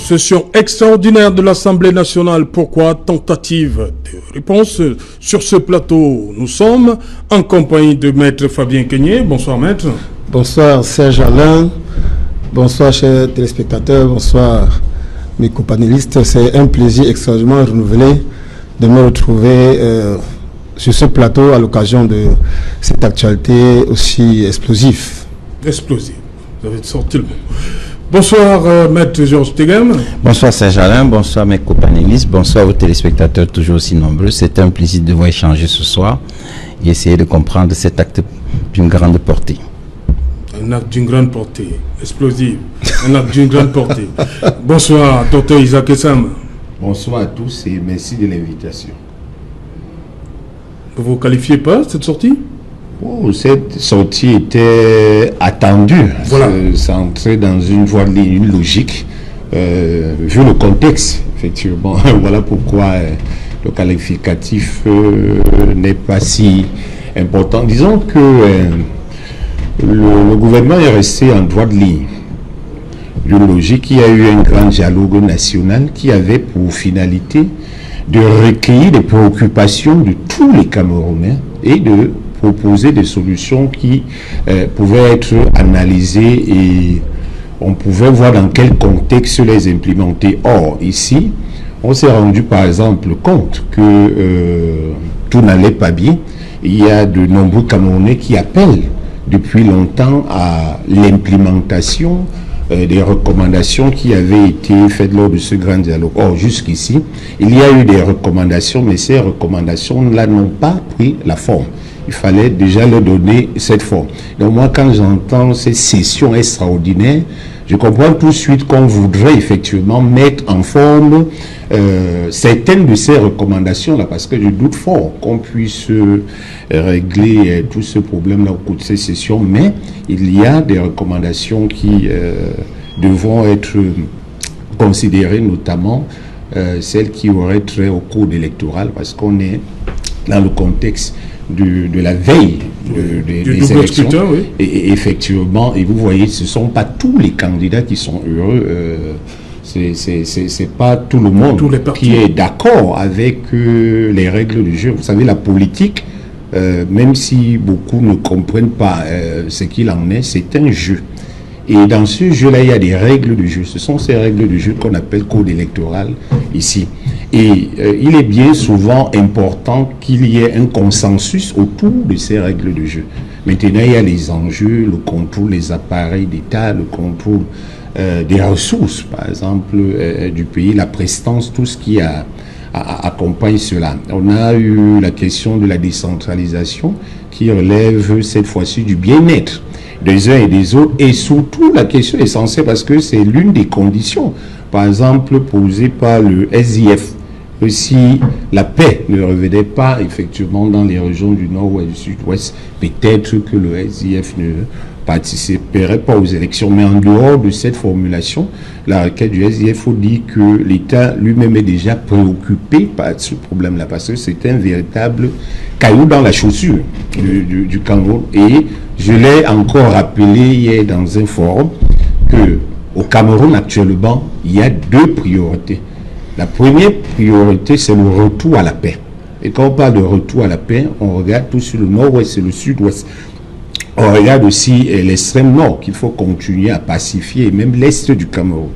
Session extraordinaire de l'Assemblée nationale. Pourquoi? Tentative de réponse. Sur ce plateau, nous sommes en compagnie de Maître Fabien Kenyé. Bonsoir Maître. Bonsoir Serge Alain. Bonsoir chers téléspectateurs. Bonsoir mes companélistes. C'est un plaisir extraordinairement renouvelé de me retrouver sur ce plateau à l'occasion de cette actualité aussi explosive. Explosive. Vous avez sorti le mot. Bonsoir Maître Georges Tegem. Bonsoir Serge Alain, bonsoir mes companélistes, bonsoir aux téléspectateurs toujours aussi nombreux. C'est un plaisir de vous échanger ce soir et essayer de comprendre cet acte d'une grande portée. Un acte d'une grande portée, explosif, un acte d'une grande portée. Bonsoir Dr Isaac Essam. Bonsoir à tous et merci de l'invitation. Vous ne qualifiez pas cette sortie? Oh, cette sortie était attendue. Voilà. Ça entrait dans une voie de ligne, une logique, vu le contexte, effectivement. Voilà pourquoi le qualificatif n'est pas si important. Disons que le gouvernement est resté en droit de ligne. Une logique, il y a eu un grand dialogue national qui avait pour finalité de recueillir les préoccupations de tous les Camerounais et de proposer des solutions qui pouvaient être analysées et on pouvait voir dans quel contexte les implémenter. Or, ici, on s'est rendu par exemple compte que tout n'allait pas bien. Il y a de nombreux Camerounais qui appellent depuis longtemps à l'implémentation des recommandations qui avaient été faites lors de ce grand dialogue. Or, jusqu'ici, il y a eu des recommandations, mais ces recommandations-là n'ont pas pris la forme. Il fallait déjà leur donner cette forme. Donc moi, quand j'entends ces sessions extraordinaires, je comprends tout de suite qu'on voudrait effectivement mettre en forme certaines de ces recommandations-là, parce que je doute fort qu'on puisse régler tout ce problème-là au cours de ces sessions, mais il y a des recommandations qui devront être considérées, notamment celles qui auraient trait au cours électoral, parce qu'on est dans le contexte de la veille des élections. Oui. Et effectivement, et vous voyez, ce ne sont pas tous les candidats qui sont heureux. C'est pas tout le monde qui est d'accord avec les règles du jeu. Vous savez, la politique, même si beaucoup ne comprennent pas ce qu'il en est, c'est un jeu. Et dans ce jeu-là, il y a des règles du jeu. Ce sont ces règles du jeu qu'on appelle code électoral ici. Et il est bien souvent important qu'il y ait un consensus autour de ces règles du jeu. Maintenant, il y a les enjeux, le contrôle des appareils d'État, le contrôle des ressources, par exemple, du pays, la prestance, tout ce qui accompagne cela. On a eu la question de la décentralisation qui relève cette fois-ci du bien-être des uns et des autres, et surtout la question essentielle, parce que c'est l'une des conditions, par exemple, posée par le SIF. Si la paix ne revenait pas effectivement dans les régions du nord-ouest et du sud-ouest, peut-être que le SIF ne participerait pas aux élections. Mais en dehors de cette formulation, la requête du SIF dit que l'État lui-même est déjà préoccupé par ce problème-là, parce que c'est un véritable caillou dans la chaussure du Cameroun. Et je l'ai encore rappelé hier dans un forum que au Cameroun actuellement, il y a deux priorités. La première priorité, c'est le retour à la paix. Et quand on parle de retour à la paix, on regarde tout sur le nord-ouest et le sud-ouest. On regarde aussi l'extrême nord qu'il faut continuer à pacifier, et même l'est du Cameroun.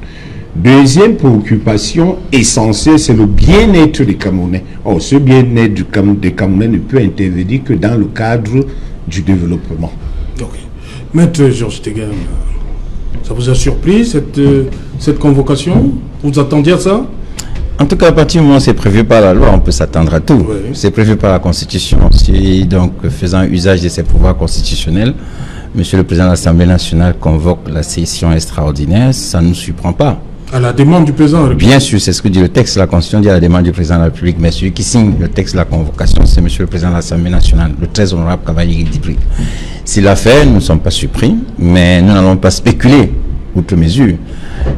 Deuxième préoccupation essentielle, c'est le bien-être des Camerounais. Or, ce bien-être des Camerounais ne peut intervenir que dans le cadre du développement. Okay. Maître Georges Tegem, ça vous a surpris cette convocation? Vous attendiez à ça? En tout cas, à partir du moment où c'est prévu par la loi, on peut s'attendre à tout. Oui. C'est prévu par la Constitution. Si, donc, faisant usage de ses pouvoirs constitutionnels, Monsieur le Président de l'Assemblée nationale convoque la session extraordinaire, ça ne nous surprend pas. À la demande du Président de la République. Bien sûr, c'est ce que dit le texte. La Constitution dit à la demande du Président de la République, mais celui qui signe le texte de la convocation, c'est Monsieur le Président de l'Assemblée nationale, le très honorable Cavalier Dibri. S'il l'a fait, nous ne sommes pas surpris, mais nous n'allons pas spéculer outre mesure.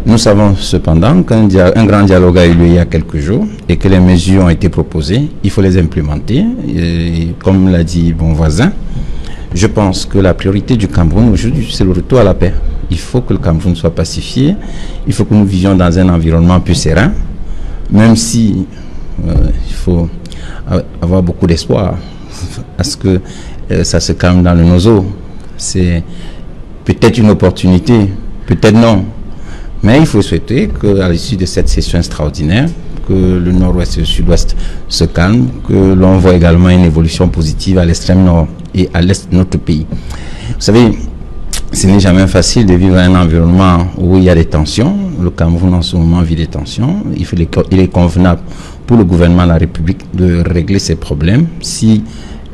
Nous savons cependant qu'un grand dialogue a eu lieu il y a quelques jours et que les mesures ont été proposées, il faut les implémenter. Et comme l'a dit mon voisin, je pense que la priorité du Cameroun aujourd'hui, c'est le retour à la paix. il faut que le Cameroun soit pacifié, il faut que nous vivions dans un environnement plus serein, même si il faut avoir beaucoup d'espoir à ce que ça se calme dans le nozo. C'est peut-être une opportunité, peut-être non, mais il faut souhaiter qu'à l'issue de cette session extraordinaire, que le nord-ouest et le sud-ouest se calment, que l'on voit également une évolution positive à l'extrême nord et à l'est de notre pays. Vous savez, ce n'est jamais facile de vivre dans un environnement où il y a des tensions. Le Cameroun en ce moment vit des tensions. Il est convenable pour le gouvernement de la République de régler ces problèmes. Si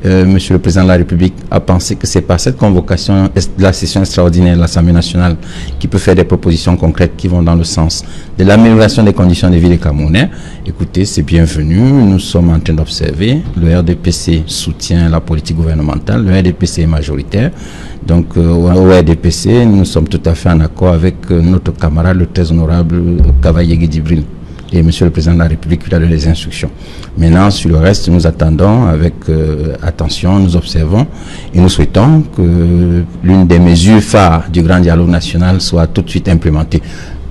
Monsieur le Président de la République a pensé que c'est par cette convocation de la session extraordinaire de l'Assemblée nationale qui peut faire des propositions concrètes qui vont dans le sens de l'amélioration des conditions de vie des Camerounais. Écoutez, c'est bienvenu. Nous sommes en train d'observer. Le RDPC soutient la politique gouvernementale. Le RDPC est majoritaire. Donc au RDPC, nous sommes tout à fait en accord avec notre camarade, le très honorable Kavaye Djibril. Et Monsieur le Président de la République lui a donné les instructions. Maintenant, sur le reste, nous attendons avec attention, nous observons et nous souhaitons que l'une des mesures phares du grand dialogue national soit tout de suite implémentée.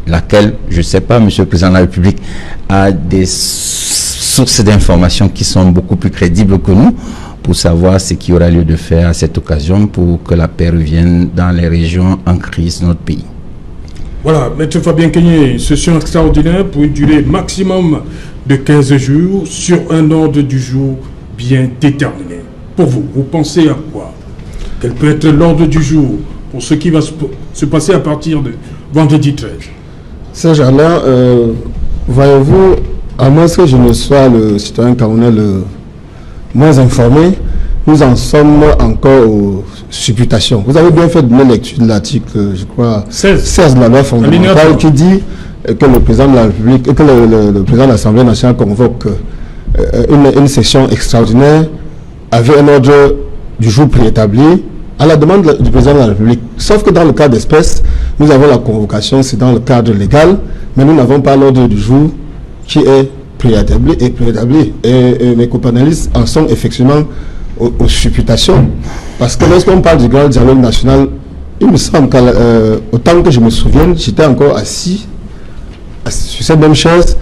Laquelle, je ne sais pas, Monsieur le Président de la République a des sources d'informations qui sont beaucoup plus crédibles que nous pour savoir ce qu'il y aura lieu de faire à cette occasion pour que la paix revienne dans les régions en crise de notre pays. Voilà, Maître Fabien Kenyé, session extraordinaire pour une durée maximum de 15 jours sur un ordre du jour bien déterminé. Pour vous, vous pensez à quoi? Quel peut être l'ordre du jour pour ce qui va se passer à partir de vendredi 13? Serge Alain, voyez-vous, à moins que je ne sois le citoyen camerounais le moins informé, nous en sommes encore aux supputations. Vous avez bien fait de donner lecture de l'article, je crois, 16 de la loi fondamentale qui dit que le président de la République, que le président de l'Assemblée nationale convoque une session extraordinaire avec un ordre du jour préétabli à la demande du président de la République. Sauf que dans le cas d'espèce, nous avons la convocation, c'est dans le cadre légal, mais nous n'avons pas l'ordre du jour qui est préétabli et préétabli. Et mes co-panélistes en sont effectivement aux supputations. Parce que lorsqu'on parle du grand dialogue national, il me semble qu'autant que je me souvienne, j'étais encore assis sur cette même chaise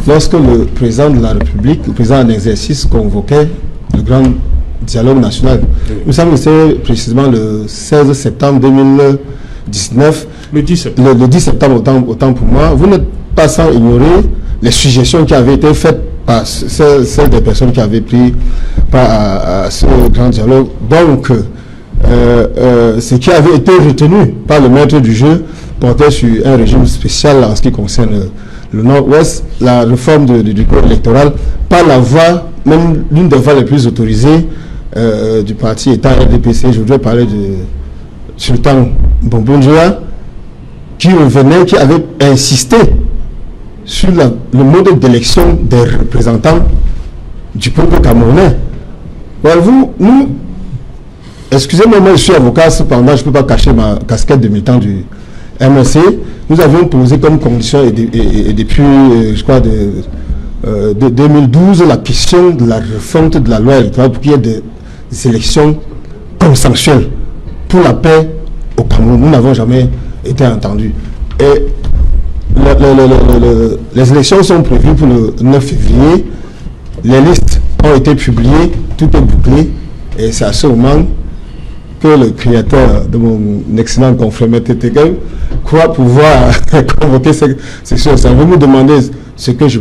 lorsque le président de la République, le président en exercice, convoquait le grand dialogue national. Il me semble que c'est précisément le 16 septembre 2019. Le 10 septembre. Le 10 septembre, autant pour moi. Vous n'êtes pas sans ignorer les suggestions qui avaient été faites par celles des personnes qui avaient pris part à ce grand dialogue. Donc, ce qui avait été retenu par le maître du jeu portait sur un régime spécial en ce qui concerne le Nord-Ouest, la réforme du code électoral, par la voie, même l'une des voies les plus autorisées du parti État RDPC. Je voudrais parler de Sultan Bombonjoa, qui avait insisté sur le mode d'élection des représentants du peuple camerounais. Voyez-vous, nous, excusez-moi, moi je suis avocat, cependant je ne peux pas cacher ma casquette de militant du MLC. Nous avions posé comme condition, et depuis, je crois, de 2012, la question de la refonte de la loi électorale pour qu'il y ait des élections consensuelles pour la paix au Cameroun. Nous n'avons jamais été entendus. Et les élections sont prévues pour le 9 février. Les listes ont été publiées, tout est bouclé. Et c'est à ce moment que le créateur de mon excellent confrère Tétéguel croit pouvoir convoquer ces choses. Vous me demandez ce que je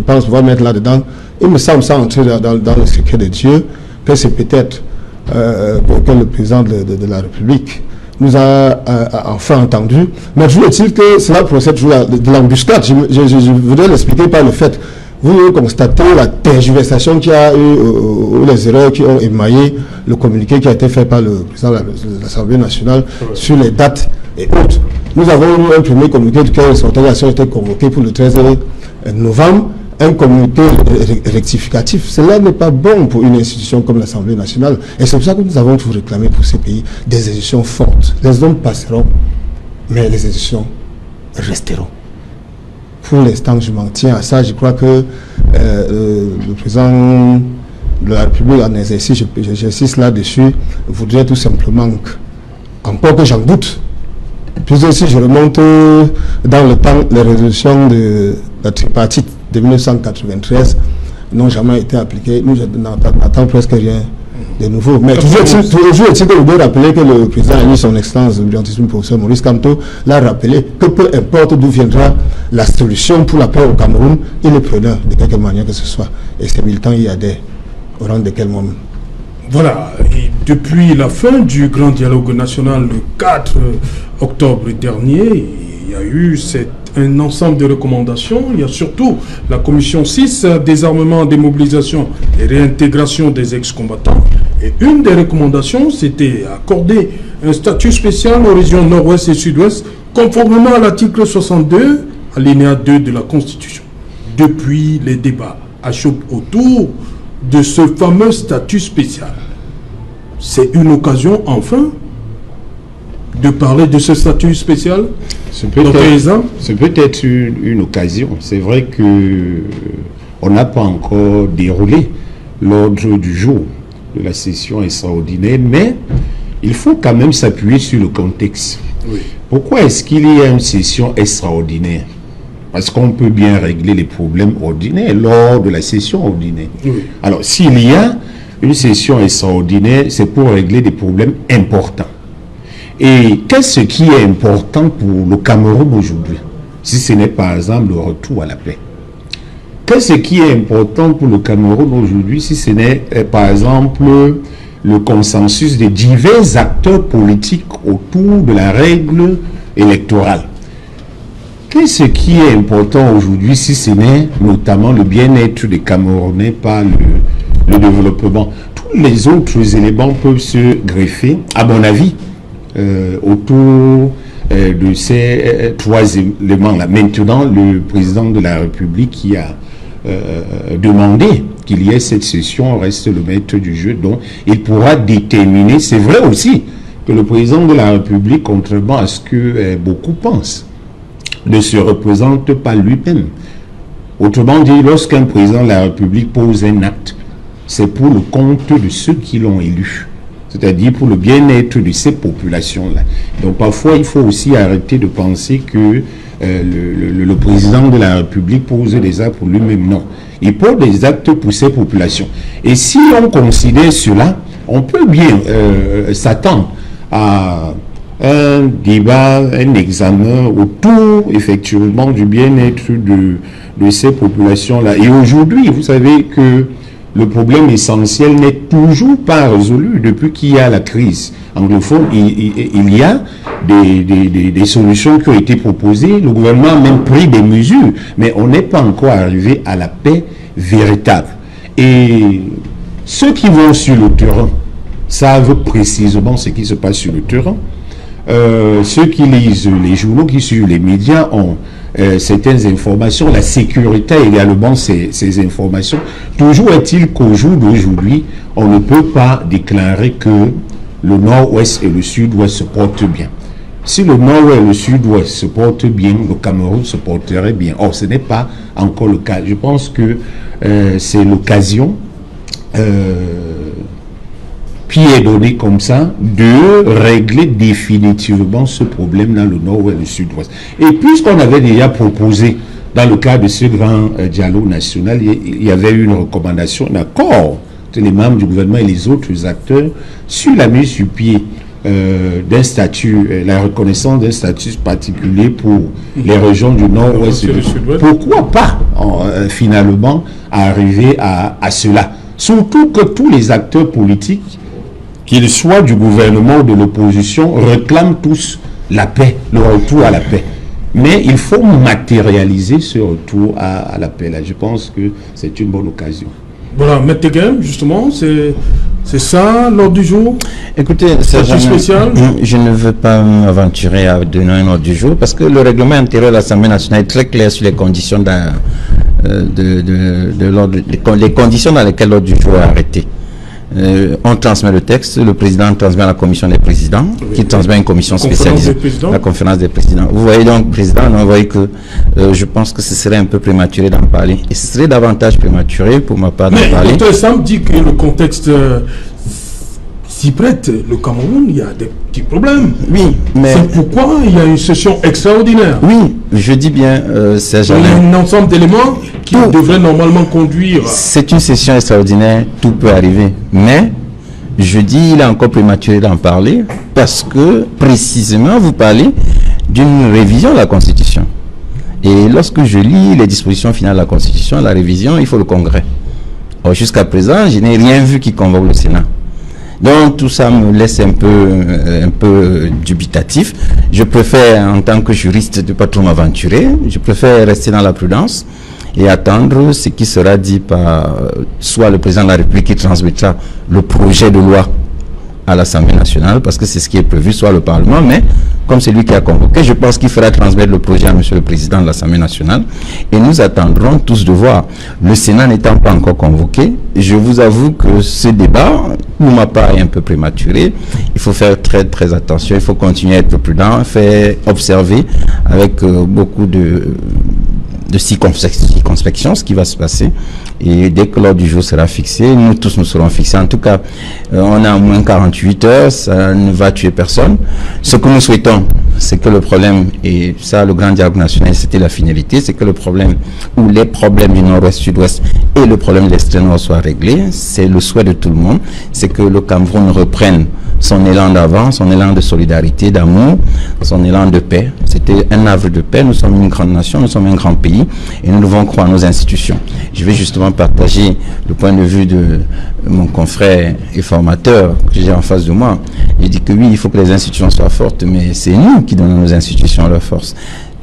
pense pouvoir mettre là-dedans. Il me semble, sans entrer dans le secret de Dieu, que c'est peut-être que le président de la République nous a enfin entendu. Mais toujours est-il que cela procède de l'embuscade. Je voudrais l'expliquer par le fait. Vous constatez la tergiversation qu'il y a eu, ou les erreurs qui ont émaillé le communiqué qui a été fait par le président de l'Assemblée nationale sur les dates et autres. Nous avons eu un premier communiqué duquel les organisations étaient convoquées pour le 13 novembre, un communiqué rectificatif. Cela n'est pas bon pour une institution comme l'Assemblée nationale. Et c'est pour ça que nous avons tout réclamé pour ces pays des institutions fortes. Les hommes passeront, mais les institutions resteront. Pour l'instant, je m'en tiens à ça. Je crois que le président de la République en exercice, j'insiste là-dessus, voudrait tout simplement, encore que j'en doute, Puis aussi, je remonte dans le temps, les résolutions de la tripartite de 1993 n'ont jamais été appliquées. Nous n'attendons presque rien de nouveau. Mais toujours est-il de rappeler que le président a eu son excellence, le brillantissime professeur Maurice Kamto, l'a rappelé que peu importe d'où viendra la solution pour la paix au Cameroun, il est preneur de quelque manière que ce soit. Et ces militants y adhèrent. Au rang de quel moment? Voilà, et depuis la fin du grand dialogue national le 4 octobre dernier, il y a eu un ensemble de recommandations. Il y a surtout la commission 6, désarmement, démobilisation et réintégration des ex-combattants. Et une des recommandations, c'était accorder un statut spécial aux régions nord-ouest et sud-ouest, conformément à l'article 62, alinéa 2 de la Constitution. Depuis, les débats achoppent autour de ce fameux statut spécial. C'est une occasion, enfin, de parler de ce statut spécial. C'est peut-être une occasion. C'est vrai que on n'a pas encore déroulé l'ordre du jour de la session extraordinaire, mais il faut quand même s'appuyer sur le contexte. Oui. Pourquoi est-ce qu'il y a une session extraordinaire? Parce qu'on peut bien régler les problèmes ordinaires lors de la session ordinaire. Oui. Alors, s'il y a une session extraordinaire, c'est pour régler des problèmes importants. Et qu'est-ce qui est important pour le Cameroun aujourd'hui, si ce n'est par exemple le retour à la paix? Qu'est-ce qui est important pour le Cameroun aujourd'hui, si ce n'est par exemple le consensus des divers acteurs politiques autour de la règle électorale? Qu'est-ce qui est important aujourd'hui, si ce n'est notamment le bien-être des Camerounais par le développement? Tous les autres éléments peuvent se greffer, à mon avis, autour de ces trois éléments-là. Maintenant, le président de la République qui a demandé qu'il y ait cette session reste le maître du jeu, donc il pourra déterminer. C'est vrai aussi que le président de la République, contrairement à ce que beaucoup pensent, ne se représente pas lui-même. Autrement dit, lorsqu'un président de la République pose un acte, c'est pour le compte de ceux qui l'ont élu, c'est-à-dire pour le bien-être de ces populations-là. Donc parfois, il faut aussi arrêter de penser que le président de la République pose des actes pour lui-même. Non, il pose des actes pour ces populations. Et si on considère cela, on peut bien s'attendre à un débat, un examen autour effectivement du bien-être de ces populations-là. Et aujourd'hui, vous savez que le problème essentiel n'est toujours pas résolu depuis qu'il y a la crise anglophone. Il y a des solutions qui ont été proposées. Le gouvernement a même pris des mesures, mais on n'est pas encore arrivé à la paix véritable. Et ceux qui vont sur le terrain savent précisément ce qui se passe sur le terrain. Ceux qui lisent les journaux, qui suivent les médias ont certaines informations. La sécurité a également ces informations. Toujours est-il qu'au jour d'aujourd'hui, on ne peut pas déclarer que le nord-ouest et le sud-ouest se portent bien. Si le nord-ouest et le sud-ouest se portent bien, le Cameroun se porterait bien. Or, ce n'est pas encore le cas. Je pense que c'est l'occasion qui est donné comme ça de régler définitivement ce problème dans le nord et le sud-ouest. Et puisqu'on avait déjà proposé dans le cadre de ce grand dialogue national, il y avait une recommandation, un accord entre les membres du gouvernement et les autres acteurs sur la mise sur pied d'un statut, la reconnaissance d'un statut particulier pour les régions du nord-ouest et du sud-ouest. Pourquoi pas finalement arriver à cela? Surtout que tous les acteurs politiques, qu'ils soient du gouvernement ou de l'opposition, réclament tous la paix, le retour à la paix. Mais il faut matérialiser ce retour à la paix là. Je pense que c'est une bonne occasion. Voilà, M. Teguem, justement, c'est ça l'ordre du jour? Écoutez, spécial. Je ne veux pas m'aventurer à donner un ordre du jour parce que le règlement intérieur de l'Assemblée nationale est très clair sur les conditions les conditions dans lesquelles l'ordre du jour est arrêté. On transmet le texte, le président transmet à la commission des présidents, qui transmet à une commission spécialisée, la conférence des présidents. Vous voyez donc, président, vous voyez que je pense que ce serait un peu prématuré d'en parler. Et ce serait davantage prématuré pour ma part d'en parler. Mais Dr Sam dit que le contexte s'y prête. Le Cameroun, il y a des petits problèmes. Oui, mais... C'est pourquoi il y a une session extraordinaire. Oui, je dis bien, Serge Il y a Alain. un ensemble d'éléments qui devraient normalement conduire... C'est une session extraordinaire, tout peut arriver. Mais, je dis, il est encore prématuré d'en parler, parce que, précisément, vous parlez d'une révision de la Constitution. Et lorsque je lis les dispositions finales de la Constitution, la révision, il faut le Congrès. Or, jusqu'à présent, je n'ai rien vu qui convoque le Sénat. Donc, tout ça me laisse un peu dubitatif. Je préfère, en tant que juriste, ne pas trop m'aventurer. Je préfère rester dans la prudence et attendre ce qui sera dit par soit le président de la République qui transmettra le projet de loi à l'Assemblée nationale, parce que c'est ce qui est prévu, soit le Parlement, mais comme c'est lui qui a convoqué, je pense qu'il fera transmettre le projet à monsieur le président de l'Assemblée nationale, et nous attendrons tous de voir. Le Sénat n'étant pas encore convoqué, je vous avoue que ce débat nous m'a paru un peu prématuré. Il faut faire très très attention, il faut continuer à être prudent, faire observer avec beaucoup de circonspection ce qui va se passer, et dès que l'ordre du jour sera fixé, nous tous nous serons fixés. En tout cas, on a au moins 48 heures, ça ne va tuer personne. Ce que nous souhaitons, c'est que le problème, et ça le grand dialogue national, c'était la finalité, c'est que le problème, ou les problèmes du nord-ouest, sud-ouest et le problème de l'extrême nord soient réglés. C'est le souhait de tout le monde, c'est que le Cameroun reprenne son élan d'avant, son élan de solidarité, d'amour, son élan de paix. C'était un havre de paix. Nous sommes une grande nation, nous sommes un grand pays et nous devons croire en nos institutions. Je vais justement partager le point de vue de mon confrère et formateur que j'ai en face de moi. Il dit que oui, il faut que les institutions soient fortes, mais c'est nous qui donnons aux institutions leur force.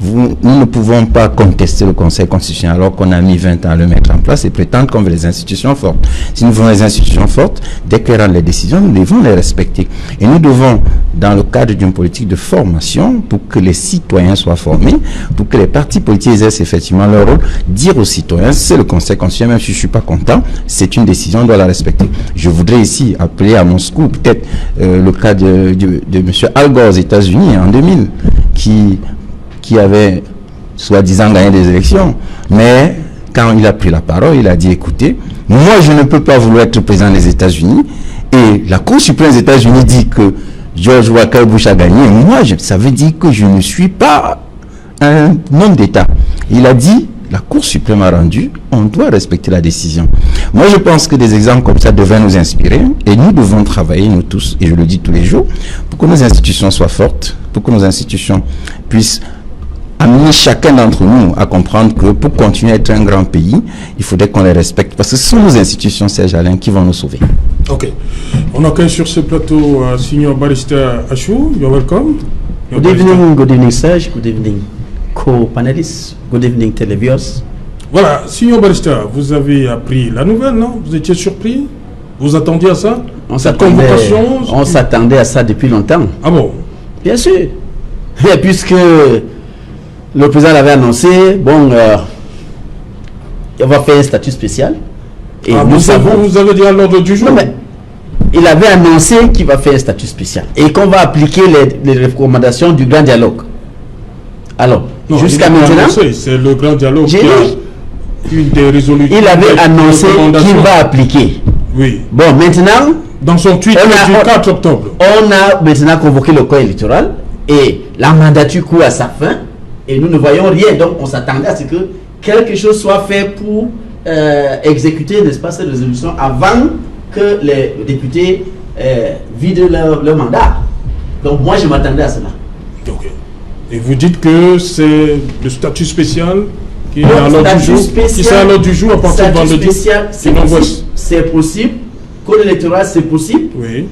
Nous ne pouvons pas contester le Conseil constitutionnel alors qu'on a mis 20 ans à le mettre en place et prétendre qu'on veut les institutions fortes. Si nous voulons les institutions fortes, dès qu'elles rendent les décisions, nous devons les respecter. Et nous devons, dans le cadre d'une politique de formation, pour que les citoyens soient formés, pour que les partis politiques exercent effectivement leur rôle, dire aux citoyens, c'est le Conseil constitutionnel, même si je ne suis pas content, c'est une décision, on doit la respecter. Je voudrais ici appeler à mon secours peut-être le cas de M. Al Gore aux États-Unis en 2000, qui avait soi-disant gagné des élections, mais quand il a pris la parole, il a dit, écoutez, moi je ne peux pas vouloir être président des États-Unis, et la Cour suprême des États-Unis dit que George Walker Bush a gagné, moi ça veut dire que je ne suis pas un homme d'État. Il a dit, la Cour suprême a rendu, on doit respecter la décision. Moi je pense que des exemples comme ça devraient nous inspirer, et nous devons travailler, nous tous, et je le dis tous les jours, pour que nos institutions soient fortes, pour que nos institutions puissent amener chacun d'entre nous à comprendre que pour continuer à être un grand pays, il faudrait qu'on les respecte, parce que ce sont nos institutions, Serge Alain, qui vont nous sauver. Ok. On accueille sur ce plateau Senior Barrister Achou. You're welcome. Good evening Serge, good evening co-panelists, good evening televiewers. Voilà, Senior Barrister, vous avez appris la nouvelle, non? Vous étiez surpris? Vous attendiez à ça? On s'attendait à ça depuis longtemps. Ah bon? Bien sûr. Et puisque le président l'avait annoncé, bon, on va faire un statut spécial. Et vous avez dit à l'ordre du jour? Non, mais il avait annoncé qu'il va faire un statut spécial et qu'on va appliquer les recommandations du grand dialogue. Alors, jusqu'à maintenant, c'est le grand dialogue qui a une des résolutions. Il avait annoncé qu'il va appliquer. Oui. Bon, maintenant, dans son tweet du 4 octobre, on a maintenant convoqué le corps électoral et la mandature court à sa fin. Et nous ne voyons rien, donc on s'attendait à ce que quelque chose soit fait pour exécuter, n'est-ce pas, cette résolution avant que les députés vident leur mandat. Donc moi je m'attendais à cela. Okay. Et vous dites que c'est le statut spécial qui est à l'ordre du jour à partir de vendredi. C'est possible. Code électoral, c'est possible. Oui.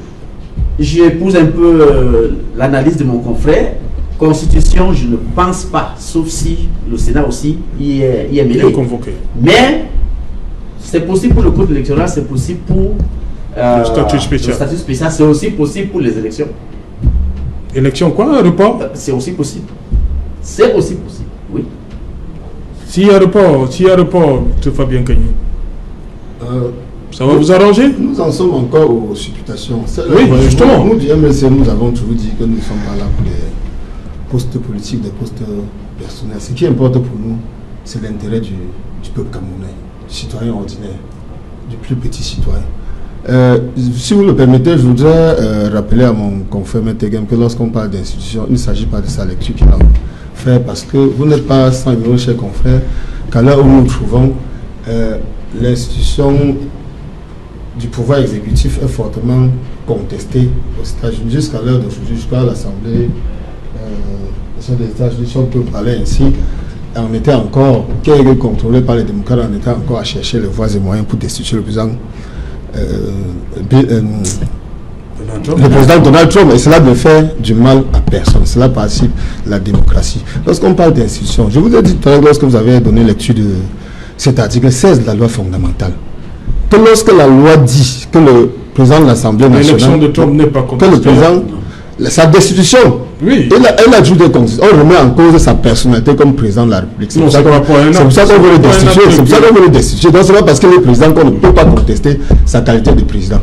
J'épouse un peu l'analyse de mon confrère. Constitution, je ne pense pas, sauf si le Sénat aussi y est mêlé. Convoqué. Mais c'est possible pour le code électoral, c'est possible pour le statut spécial. Le statut spécial, c'est aussi possible pour les élections. Élection quoi? Un report? C'est aussi possible. C'est aussi possible, oui. S'il y a report, Fabien Kagné, ça va vous arranger? Nous en sommes encore aux supputations. Oui, justement. Nous, du MLC, nous avons toujours dit que nous ne sommes pas là pour les postes politiques, des postes personnels. Ce qui importe pour nous, c'est l'intérêt du peuple camerounais, du citoyen ordinaire, du plus petit citoyen. Si vous le permettez, je voudrais rappeler à mon confrère Metegem que lorsqu'on parle d'institution, il ne s'agit pas de sa lecture qu'il a fait, parce que vous n'êtes pas sans ignorer, chers confrères, qu'à l'heure où nous nous trouvons, l'institution du pouvoir exécutif est fortement contestée aux États-Unis. Jusqu'à l'heure d'aujourd'hui, jusqu'à l'Assemblée des États-Unis, si on peut parler ainsi, on était encore, qui est contrôlé par les démocrates, on était encore à chercher les voies et moyens pour destituer le président Donald Trump, et cela ne fait du mal à personne. Cela participe de la démocratie. Lorsqu'on parle d'institutions, je vous ai dit tout à l'heure, lorsque vous avez donné lecture de cet article 16 de la loi fondamentale, que lorsque la loi dit que le président de l'Assemblée nationale, l'élection de Trump n'est pas que le président, sa destitution, oui, elle a joué des conditions. On remet en cause sa personnalité comme président de la République. C'est pour ça qu'on veut le destituer. C'est pour ça qu'on veut le destituer. Donc c'est pas parce que le président qu'on ne peut pas contester sa qualité de président,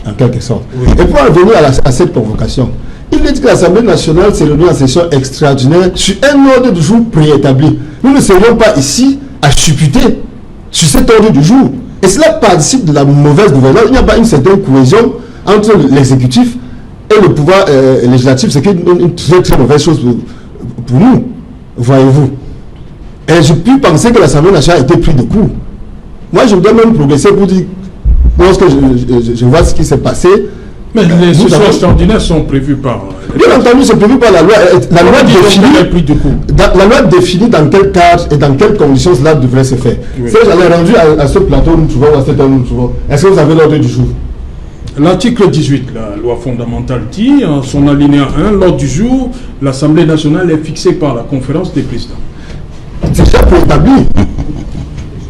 en quelque sorte. Oui. Et pour en venir à cette convocation, il dit que l'Assemblée nationale s'est réunie en session extraordinaire sur un ordre du jour préétabli. Nous ne serions pas ici à supputer sur cet ordre du jour. Et cela participe de la mauvaise gouvernance. Il n'y a pas une certaine cohésion entre l'exécutif et le pouvoir législatif. C'est une très très mauvaise chose pour nous, voyez-vous. Et je puis penser que l'Assemblée nationale a été prise de court. Moi, je voudrais même progresser pour dire, lorsque je vois ce qui s'est passé. Mais les sessions extraordinaires sont prévues par... Bien entendu, c'est prévu par la loi. La loi définit dans quel cadre et dans quelles conditions cela devrait se faire. Oui. Si j'allais rendu à ce plateau, nous trouvons, à cette heure, nous trouvons. Est-ce que vous avez l'ordre du jour? L'article 18, la loi fondamentale dit, en son alinéa 1, l'ordre du jour, l'Assemblée nationale est fixée par la conférence des présidents. C'est déjà préétabli.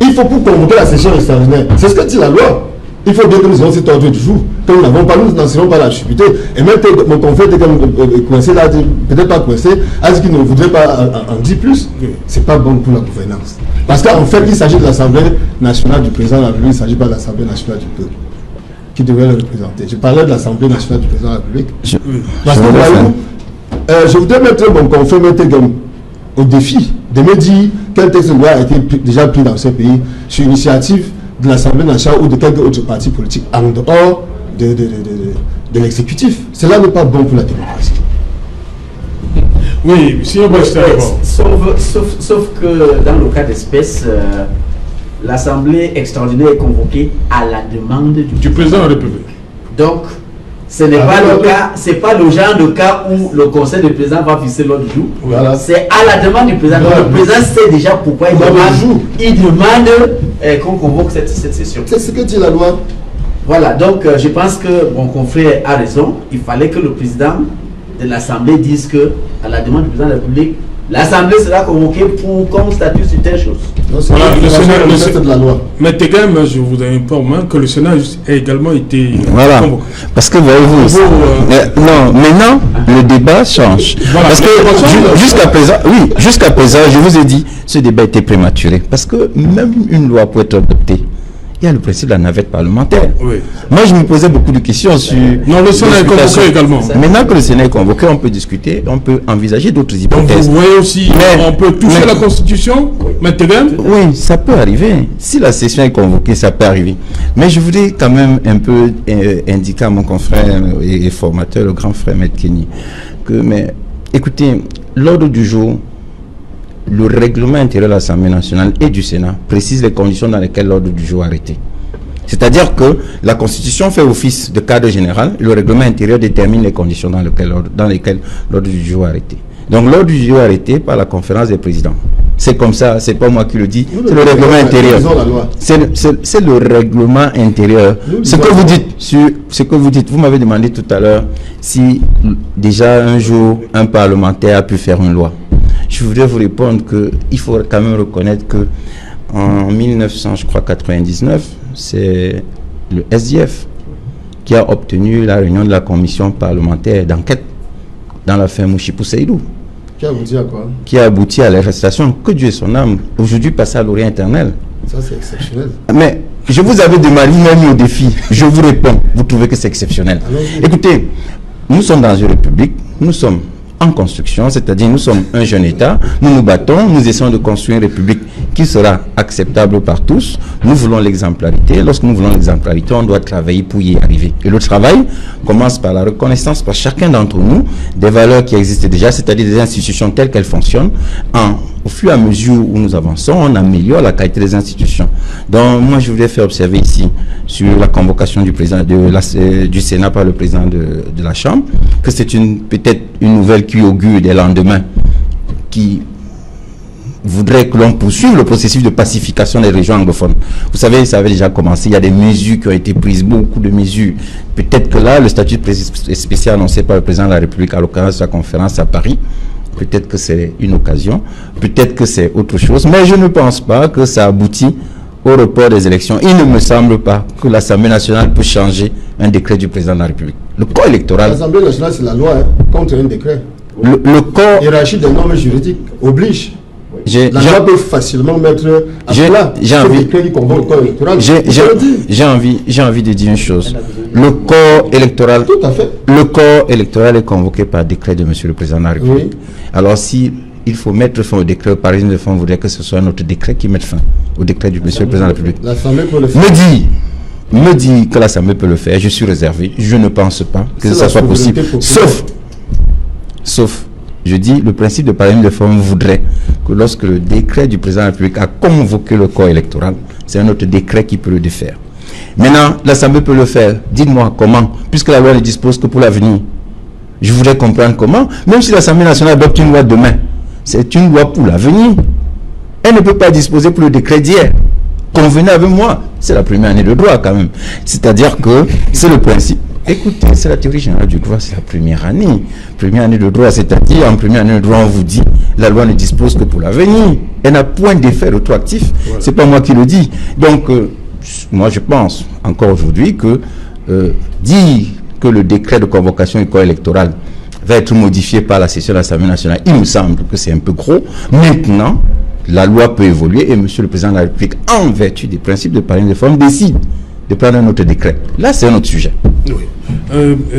Il faut pour convoquer la session extraordinaire. C'est ce que dit la loi. Il faut dire que nous avons cet ordre du jour. Que nous n'avons pas, nous n'en serons pas la supputer. Et même mon confrère était coincé là, peut-être pas coincé, a dit qu'il ne voudrait pas en dire plus. C'est pas bon pour la gouvernance. Parce qu'en fait, il s'agit de l'Assemblée nationale du président de la République, il ne s'agit pas de l'Assemblée nationale du peuple qui devrait le représenter. Je parlais de l'Assemblée nationale du président de la République. Je voudrais mettre mon confrère au défi de me dire quel texte de loi a été déjà pris dans ce pays sur initiative de l'Assemblée nationale ou de quelques autres partis politiques en dehors de l'exécutif. Cela n'est pas bon pour la démocratie. Oui, si on va sauf que dans le cas d'espèce, l'Assemblée extraordinaire est convoquée à la demande du président de la République. Donc, ce n'est pas le cas, c'est pas le genre de cas où le conseil du président va fixer l'ordre du jour. Voilà. C'est à la demande du président. Voilà. Le président sait déjà pourquoi il demande qu'on convoque cette session. C'est ce que dit la loi. Voilà, donc je pense que mon confrère a raison. Il fallait que le président de l'Assemblée dise que, à la demande du président de la République, l'Assemblée sera convoquée pour qu'on statue sur telle chose. Voilà, le Sénat de la loi. Mais Tegam, je vous informe que le Sénat a également été convoqué. Parce que voyez-vous, non, maintenant le débat change. Voilà, parce que jusqu'à présent, je vous ai dit, ce débat était prématuré. Parce que même une loi peut être adoptée. Il y a le principe de la navette parlementaire. Oui. Moi, je me posais beaucoup de questions sur... Non, le Sénat est convoqué également. Maintenant que le Sénat est convoqué, on peut discuter, on peut envisager d'autres hypothèses. Donc vous voyez aussi, on peut toucher la Constitution maintenant. Oui, ça peut arriver. Si la session est convoquée, ça peut arriver. Mais je voudrais quand même un peu indiquer à mon confrère et formateur, le grand frère Maître Kenny, que, mais écoutez, l'ordre du jour, le règlement intérieur de l'Assemblée nationale et du Sénat précise les conditions dans lesquelles l'ordre du jour est arrêté. C'est-à-dire que la Constitution fait office de cadre général, le règlement intérieur détermine les conditions dans lesquelles l'ordre du jour est arrêté. Donc l'ordre du jour est arrêté par la conférence des présidents. C'est comme ça, c'est pas moi qui le dis, c'est le règlement intérieur. C'est le règlement intérieur. Ce que vous dites, vous m'avez demandé tout à l'heure si déjà un jour un parlementaire a pu faire une loi. Je voudrais vous répondre qu'il faut quand même reconnaître que en 1999, c'est le SDF qui a obtenu la réunion de la commission parlementaire d'enquête dans l'affaire Mouchipou Seydou. Qui a abouti à quoi? Qui a abouti à l'arrestation. Que Dieu ait son âme. Aujourd'hui, passé à l'Orient éternel. Ça, c'est exceptionnel. Mais je vous avais demandé, même au défi. Je vous réponds. Vous trouvez que c'est exceptionnel? Écoutez, nous sommes dans une république. Nous sommes en construction, c'est-à-dire nous sommes un jeune État, nous nous battons, nous essayons de construire une république qui sera acceptable par tous. Nous voulons l'exemplarité. Lorsque nous voulons l'exemplarité, on doit travailler pour y arriver. Et le travail commence par la reconnaissance par chacun d'entre nous des valeurs qui existent déjà, c'est-à-dire des institutions telles qu'elles fonctionnent. Au fur et à mesure où nous avançons, on améliore la qualité des institutions. Donc moi, je voudrais faire observer ici, sur la convocation du président du Sénat par le président de la Chambre, que c'est peut-être une nouvelle qui augure des lendemains, qui voudrait que l'on poursuive le processus de pacification des régions anglophones. Vous savez, ça avait déjà commencé, il y a des mesures qui ont été prises, beaucoup de mesures. Peut-être que là, le statut spécial annoncé par le président de la République à l'occasion de sa conférence à Paris, peut-être que c'est une occasion, peut-être que c'est autre chose, mais je ne pense pas que ça aboutit au report des élections. Il ne me semble pas que l'Assemblée nationale peut changer un décret du président de la République. Le corps électoral... L'Assemblée nationale, c'est la loi, contre un décret. Le corps... Hiérarchie des normes juridiques oblige. La loi peut facilement mettre à plat ce décret qui convoque le corps électoral. J'ai envie de dire une chose. Le corps électoral... Tout à fait. Le corps électoral est convoqué par décret de monsieur le président de la République. Oui. Alors si il faut mettre fin au décret, par exemple, il voudrait que ce soit notre décret qui mette fin au décret du monsieur le président de la République. L'Assemblée peut le faire. Me dit que l'Assemblée peut le faire. Je suis réservé. Je ne pense pas que ça soit possible. Sauf, je dis, le principe de parlement de forme voudrait que lorsque le décret du président de la République a convoqué le corps électoral, c'est un autre décret qui peut le défaire. Maintenant, l'Assemblée peut le faire. Dites-moi comment, puisque la loi ne dispose que pour l'avenir. Je voudrais comprendre comment, même si l'Assemblée nationale adopte une loi demain, c'est une loi pour l'avenir. Elle ne peut pas disposer pour le décret d'hier. Convenez avec moi, c'est la première année de droit quand même. C'est-à-dire que c'est le principe. Écoutez, c'est la théorie générale du droit, c'est la première année. Première année de droit, c'est-à-dire en première année de droit, on vous dit, la loi ne dispose que pour l'avenir. Elle n'a point d'effet rétroactif. Voilà. C'est pas moi qui le dis. Donc, moi je pense encore aujourd'hui que dire que le décret de convocation du corps électoral va être modifié par la session de l'Assemblée nationale, il me semble que c'est un peu gros. Maintenant, la loi peut évoluer et monsieur le président de la République, en vertu des principes de parlement de forme, décide de prendre un autre décret. Là, c'est un autre sujet. Oui.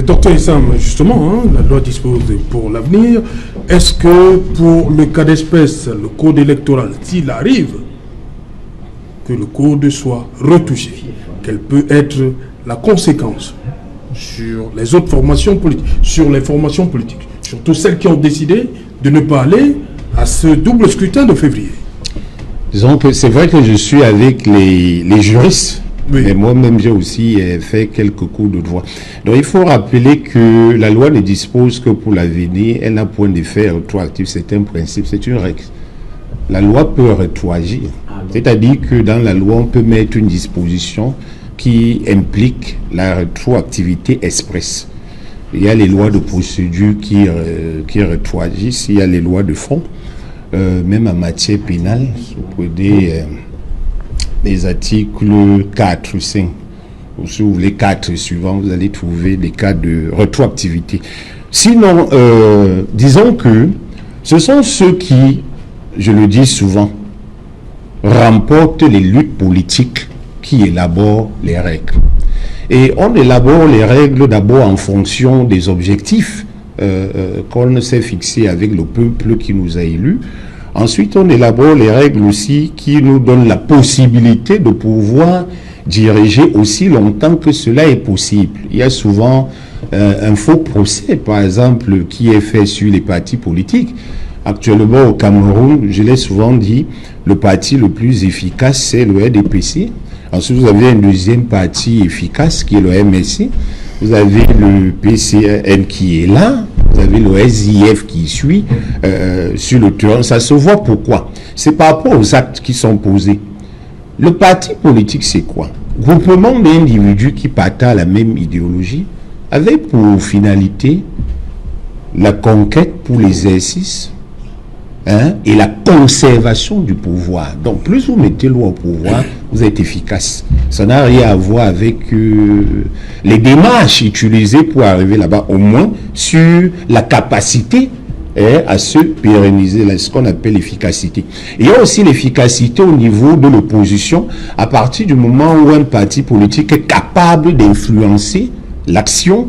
Docteur Issam, justement, la loi dispose pour l'avenir. Est-ce que pour le cas d'espèce, le code électoral, s'il arrive que le code soit retouché, quelle peut être la conséquence sur les autres formations politiques, sur les formations politiques, surtout celles qui ont décidé de ne pas aller à ce double scrutin de février? Disons que c'est vrai que je suis avec les juristes, oui. Mais moi-même j'ai aussi fait quelques cours de droit. Donc il faut rappeler que la loi ne dispose que pour l'avenir, elle n'a point d'effet rétroactif, c'est un principe, c'est une règle. La loi peut rétroagir, c'est-à-dire que dans la loi on peut mettre une disposition qui implique la rétroactivité expresse. Il y a les lois de procédure qui rétroagissent, il y a les lois de fond, même en matière pénale, vous prenez des articles 4 ou 5, ou si vous voulez 4 suivants, vous allez trouver des cas de rétroactivité. Sinon, disons que ce sont ceux qui, je le dis souvent, remportent les luttes politiques qui élaborent les règles. Et on élabore les règles d'abord en fonction des objectifs qu'on s'est fixés avec le peuple qui nous a élus. Ensuite, on élabore les règles aussi qui nous donnent la possibilité de pouvoir diriger aussi longtemps que cela est possible. Il y a souvent un faux procès, par exemple, qui est fait sur les partis politiques. Actuellement, au Cameroun, je l'ai souvent dit, le parti le plus efficace, c'est le RDPC. Ensuite, vous avez un deuxième parti efficace qui est le MSC. Vous avez le PCN qui est là. Vous avez le SIF qui suit sur le terrain. Ça se voit pourquoi. C'est par rapport aux actes qui sont posés. Le parti politique, c'est quoi? Groupement d'individus qui partagent la même idéologie avec pour finalité la conquête pour l'exercice et la conservation du pouvoir. Donc, plus vous mettez l'eau au pouvoir, vous êtes efficace. Ça n'a rien à voir avec les démarches utilisées pour arriver là-bas, au moins sur la capacité à se pérenniser, là, ce qu'on appelle l'efficacité. Il y a aussi l'efficacité au niveau de l'opposition, à partir du moment où un parti politique est capable d'influencer l'action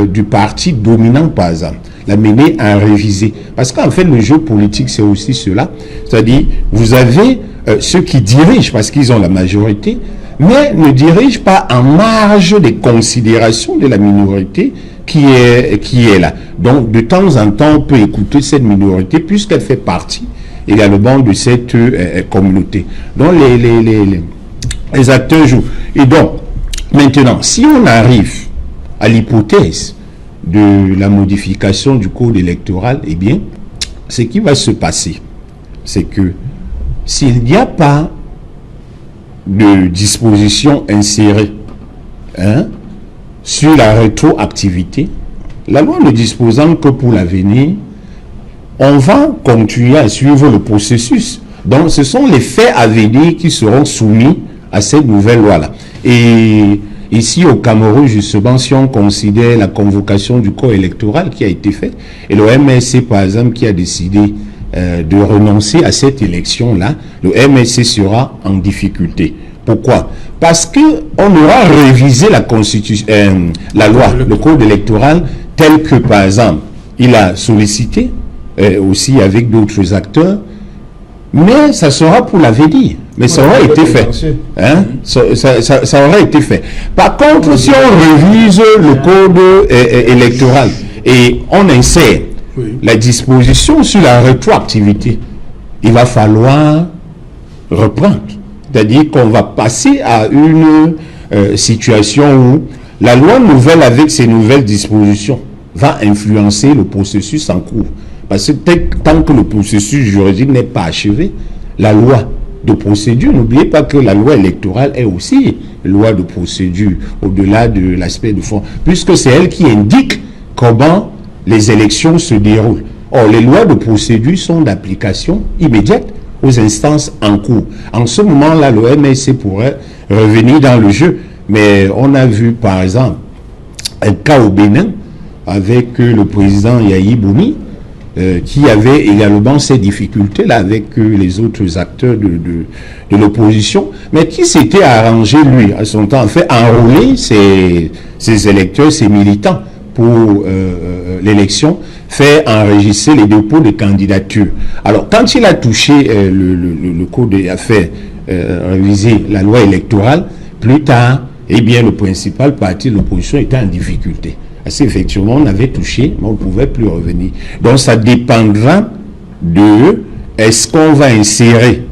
du parti dominant, par exemple, l'amener à réviser. Parce qu'en fait, le jeu politique, c'est aussi cela. C'est-à-dire, vous avez ceux qui dirigent, parce qu'ils ont la majorité, mais ne dirigent pas en marge des considérations de la minorité qui est là. Donc, de temps en temps, on peut écouter cette minorité, puisqu'elle fait partie également de cette communauté. Donc, les acteurs jouent. Et donc, maintenant, si on arrive à l'hypothèse de la modification du code électoral, eh bien, ce qui va se passer, c'est que s'il n'y a pas de disposition insérée sur la rétroactivité, la loi ne disposant que pour l'avenir, on va continuer à suivre le processus. Donc, ce sont les faits à venir qui seront soumis à cette nouvelle loi-là. Et ici, au Cameroun, justement, si on considère la convocation du corps électoral qui a été faite, et le MSC, par exemple, qui a décidé de renoncer à cette élection-là, le MSC sera en difficulté. Pourquoi? Parce qu'on aura révisé la constitution, la loi, le code électoral, tel que, par exemple, il a sollicité, aussi avec d'autres acteurs, mais ça sera pour l'avenir. Mais ça aura été fait. Ça aura été fait. Par contre, si on révise le code électoral et on insère la disposition sur la rétroactivité, il va falloir reprendre. C'est-à-dire qu'on va passer à une situation où la loi nouvelle avec ses nouvelles dispositions va influencer le processus en cours. Parce que tant que le processus juridique n'est pas achevé, la loi de procédure, n'oubliez pas que la loi électorale est aussi loi de procédure, au-delà de l'aspect de fond, puisque c'est elle qui indique comment les élections se déroulent. Or, les lois de procédure sont d'application immédiate aux instances en cours. En ce moment-là, le MSC pourrait revenir dans le jeu, mais on a vu, par exemple, un cas au Bénin avec le président Yahi Boumi, qui avait également ces difficultés-là avec les autres acteurs de l'opposition, mais qui s'était arrangé, lui, à son temps, en fait, enrôler ses électeurs, ses militants pour l'élection, fait enregistrer les dépôts de candidature. Alors, quand il a touché le code et a fait réviser la loi électorale, plus tard, eh bien, le principal parti de l'opposition était en difficulté. Parce qu'effectivement, on avait touché, mais on ne pouvait plus revenir. Donc, ça dépendra de est-ce qu'on va insérer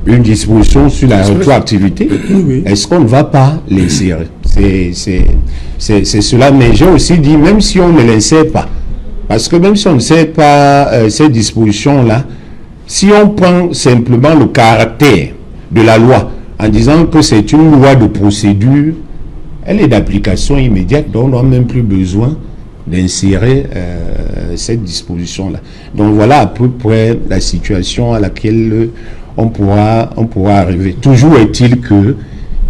une disposition sur la rétroactivité, est-ce qu'on ne va pas l'insérer. C'est cela, mais j'ai aussi dit, même si on ne l'insère pas, parce que même si on ne sait pas cette disposition-là, si on prend simplement le caractère de la loi, en disant que c'est une loi de procédure, elle est d'application immédiate, donc on n'a même plus besoin d'insérer cette disposition-là. Donc voilà à peu près la situation à laquelle on pourra arriver. Toujours est-il que,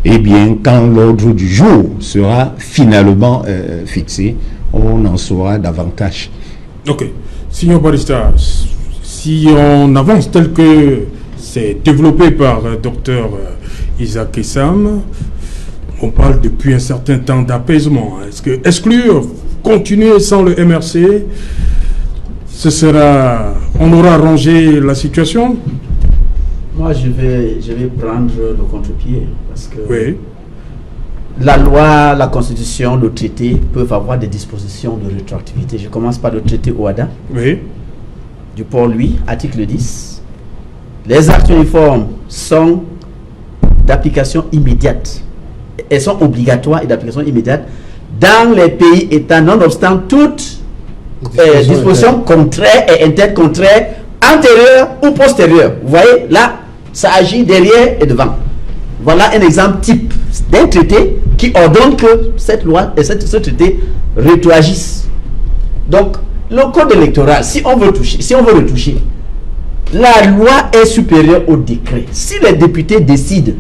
eh bien, quand l'ordre du jour sera finalement fixé, on en saura davantage. Ok. Signor Barista, si on avance tel que c'est développé par Dr Isaac Essam, on parle depuis un certain temps d'apaisement. Est-ce que exclure, continuer sans le MRC, on aura arrangé la situation? Moi, je vais prendre le contre-pied parce que oui. La loi, la constitution, le traité peuvent avoir des dispositions de rétroactivité. Je commence par le traité OHADA. Oui. Du Port-Louis, article 10. Les actes uniformes sont d'application immédiate. Elles sont obligatoires et d'application immédiate dans les pays états, nonobstant toute disposition contraire et intercontraire, antérieure ou postérieure. Vous voyez, là, ça agit derrière et devant. Voilà un exemple type d'un traité qui ordonne que cette loi et ce traité rétroagissent. Donc, le code électoral, si on veut retoucher, la loi est supérieure au décret. Si les députés décident,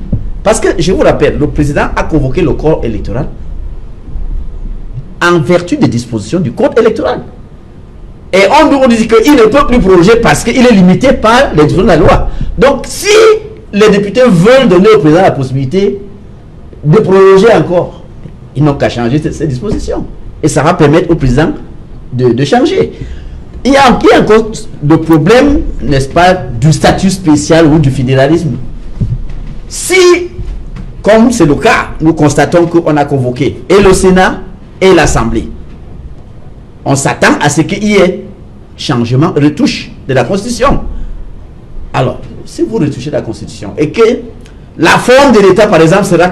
parce que je vous rappelle, le président a convoqué le corps électoral en vertu des dispositions du code électoral. Et on nous dit qu'il ne peut plus proroger parce qu'il est limité par les dispositions de la loi. Donc, si les députés veulent donner au président la possibilité de proroger encore, ils n'ont qu'à changer ces dispositions. Et ça va permettre au président de changer. Il y a encore le problème, n'est-ce pas, du statut spécial ou du fédéralisme. Si, comme c'est le cas, nous constatons qu'on a convoqué et le Sénat et l'Assemblée, on s'attend à ce qu'il y ait changement, retouche de la Constitution. Alors, si vous retouchez la Constitution et que la forme de l'État, par exemple, sera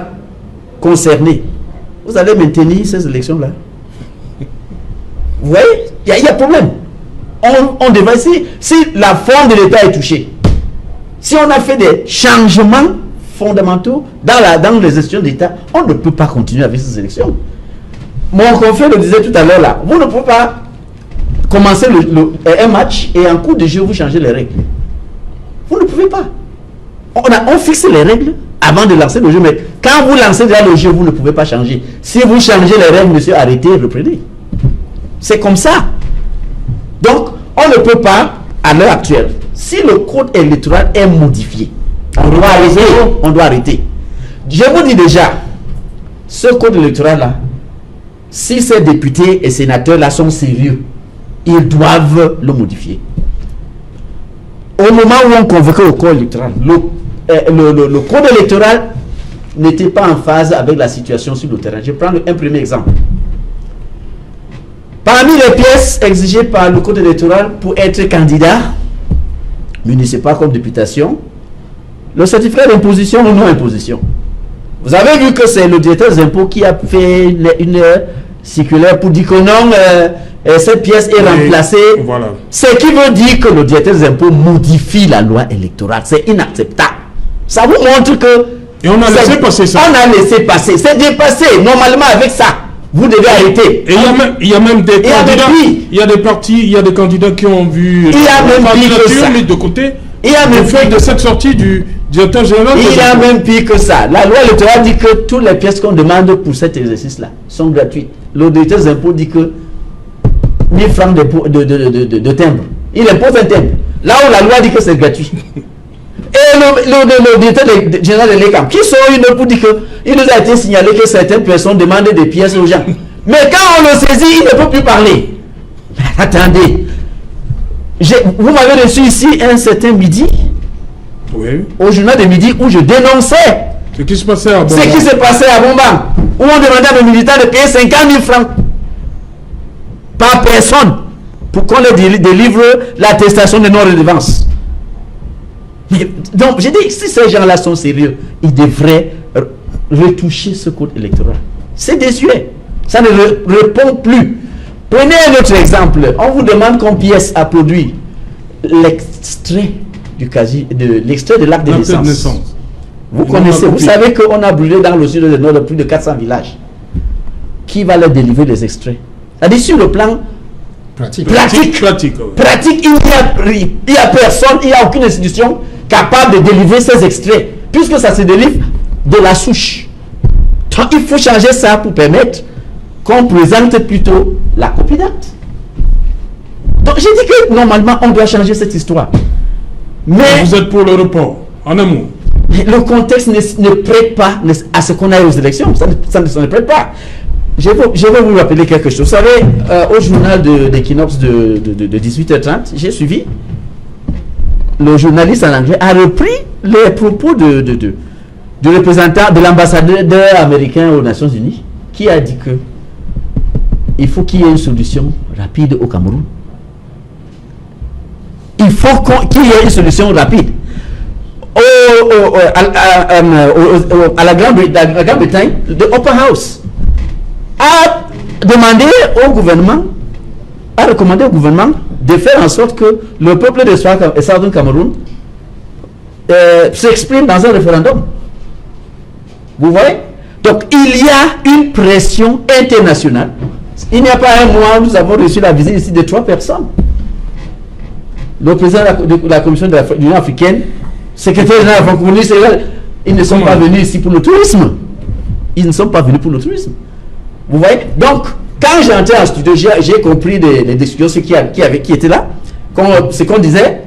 concernée, vous allez maintenir ces élections-là. Vous voyez, il y a problème. On devrait, si la forme de l'État est touchée, si on a fait des changements fondamentaux dans les gestions d'État, on ne peut pas continuer avec ces élections. Mon confrère le disait tout à l'heure là, vous ne pouvez pas commencer un match et en cours de jeu vous changez les règles. Vous ne pouvez pas. On fixe les règles avant de lancer le jeu, mais quand vous lancez déjà le jeu, vous ne pouvez pas changer. Si vous changez les règles, monsieur, arrêtez, reprenez. C'est comme ça. Donc, on ne peut pas, à l'heure actuelle, si le code électoral est modifié, on doit arrêter. Je vous dis déjà, ce code électoral-là, si ces députés et sénateurs-là sont sérieux, ils doivent le modifier. Au moment où on convoquait le code électoral, le code électoral n'était pas en phase avec la situation sur le terrain. Je prends un premier exemple. Parmi les pièces exigées par le code électoral pour être candidat municipal comme députation, le certificat d'imposition ou non-imposition. Vous avez vu que c'est le directeur des impôts qui a fait une circulaire pour dire que non, cette pièce est remplacée. Voilà. Ce qui veut dire que le directeur des impôts modifie la loi électorale. C'est inacceptable. Ça vous montre que... Et on a laissé passer ça. On a laissé passer. C'est dépassé. Normalement, avec ça, vous devez arrêter. Et il y a même des candidats, il y a des partis, il y a des candidats qui ont vu il y a même candidature mis de côté. Il y a même fait de cette sortie du directeur général. Il y a même pire que ça. La loi électorale dit que toutes les pièces qu'on demande pour cet exercice-là sont gratuites. Le directeur des impôts dit que 1000 francs de timbre. Il impose un timbre. Là où la loi dit que c'est gratuit. Et le directeur général de l'ECAM, qui sont une pour dire qu'il nous a été signalé que certaines personnes demandent des pièces aux gens. Mais quand on le saisit, il ne peut plus parler. Mais attendez. Vous m'avez reçu ici un certain midi, oui, au journal de midi, où je dénonçais ce qui se passait à Bomban. Ce qui s'est passé à Bomban, où on demandait à nos militants de payer 50 000 francs par personne pour qu'on leur délivre l'attestation de non-redevance. Donc, j'ai dit, si ces gens-là sont sérieux, ils devraient retoucher ce code électoral. C'est désuet. Ça ne répond plus. Prenez un autre exemple. On vous demande qu'on pièce à produire l'extrait de l'acte de naissance. Vous connaissez, vous savez qu'on a brûlé dans le sud du Nord plus de 400 villages. Qui va leur délivrer les extraits? C'est-à-dire sur le plan pratique, il n'y a personne, il n'y a aucune institution capable de délivrer ces extraits, puisque ça se délivre de la souche. Donc il faut changer ça pour permettre qu'on présente plutôt la copie d'acte. Donc j'ai dit que normalement on doit changer cette histoire. Mais vous êtes pour le report, en un mot. Le contexte ne prête pas à ce qu'on aille aux élections. Ça ne prête pas. Je vais vous rappeler quelque chose. Vous savez, au journal d'Equinox de 18h30, j'ai suivi. Le journaliste en anglais a repris les propos du représentant de l'ambassadeur américain aux Nations Unies, qui a dit que il faut qu'il y ait une solution rapide au Cameroun. Il faut qu'il y ait une solution rapide. À la Grande-Bretagne, le Upper House a demandé au gouvernement, a recommandé au gouvernement de faire en sorte que le peuple de Southern Cameroun s'exprime dans un référendum. Vous voyez? Donc il y a une pression internationale. Il n'y a pas un mois, nous avons reçu la visite ici de 3 personnes. Le président de la Commission de l'Union africaine, secrétaire général de la francophonie, ils ne sont pas venus ici pour le tourisme. Ils ne sont pas venus pour le tourisme. Vous voyez? Donc, quand j'entrais en studio, j'ai compris les discussions, ceux qui étaient là, ce qu'on disait.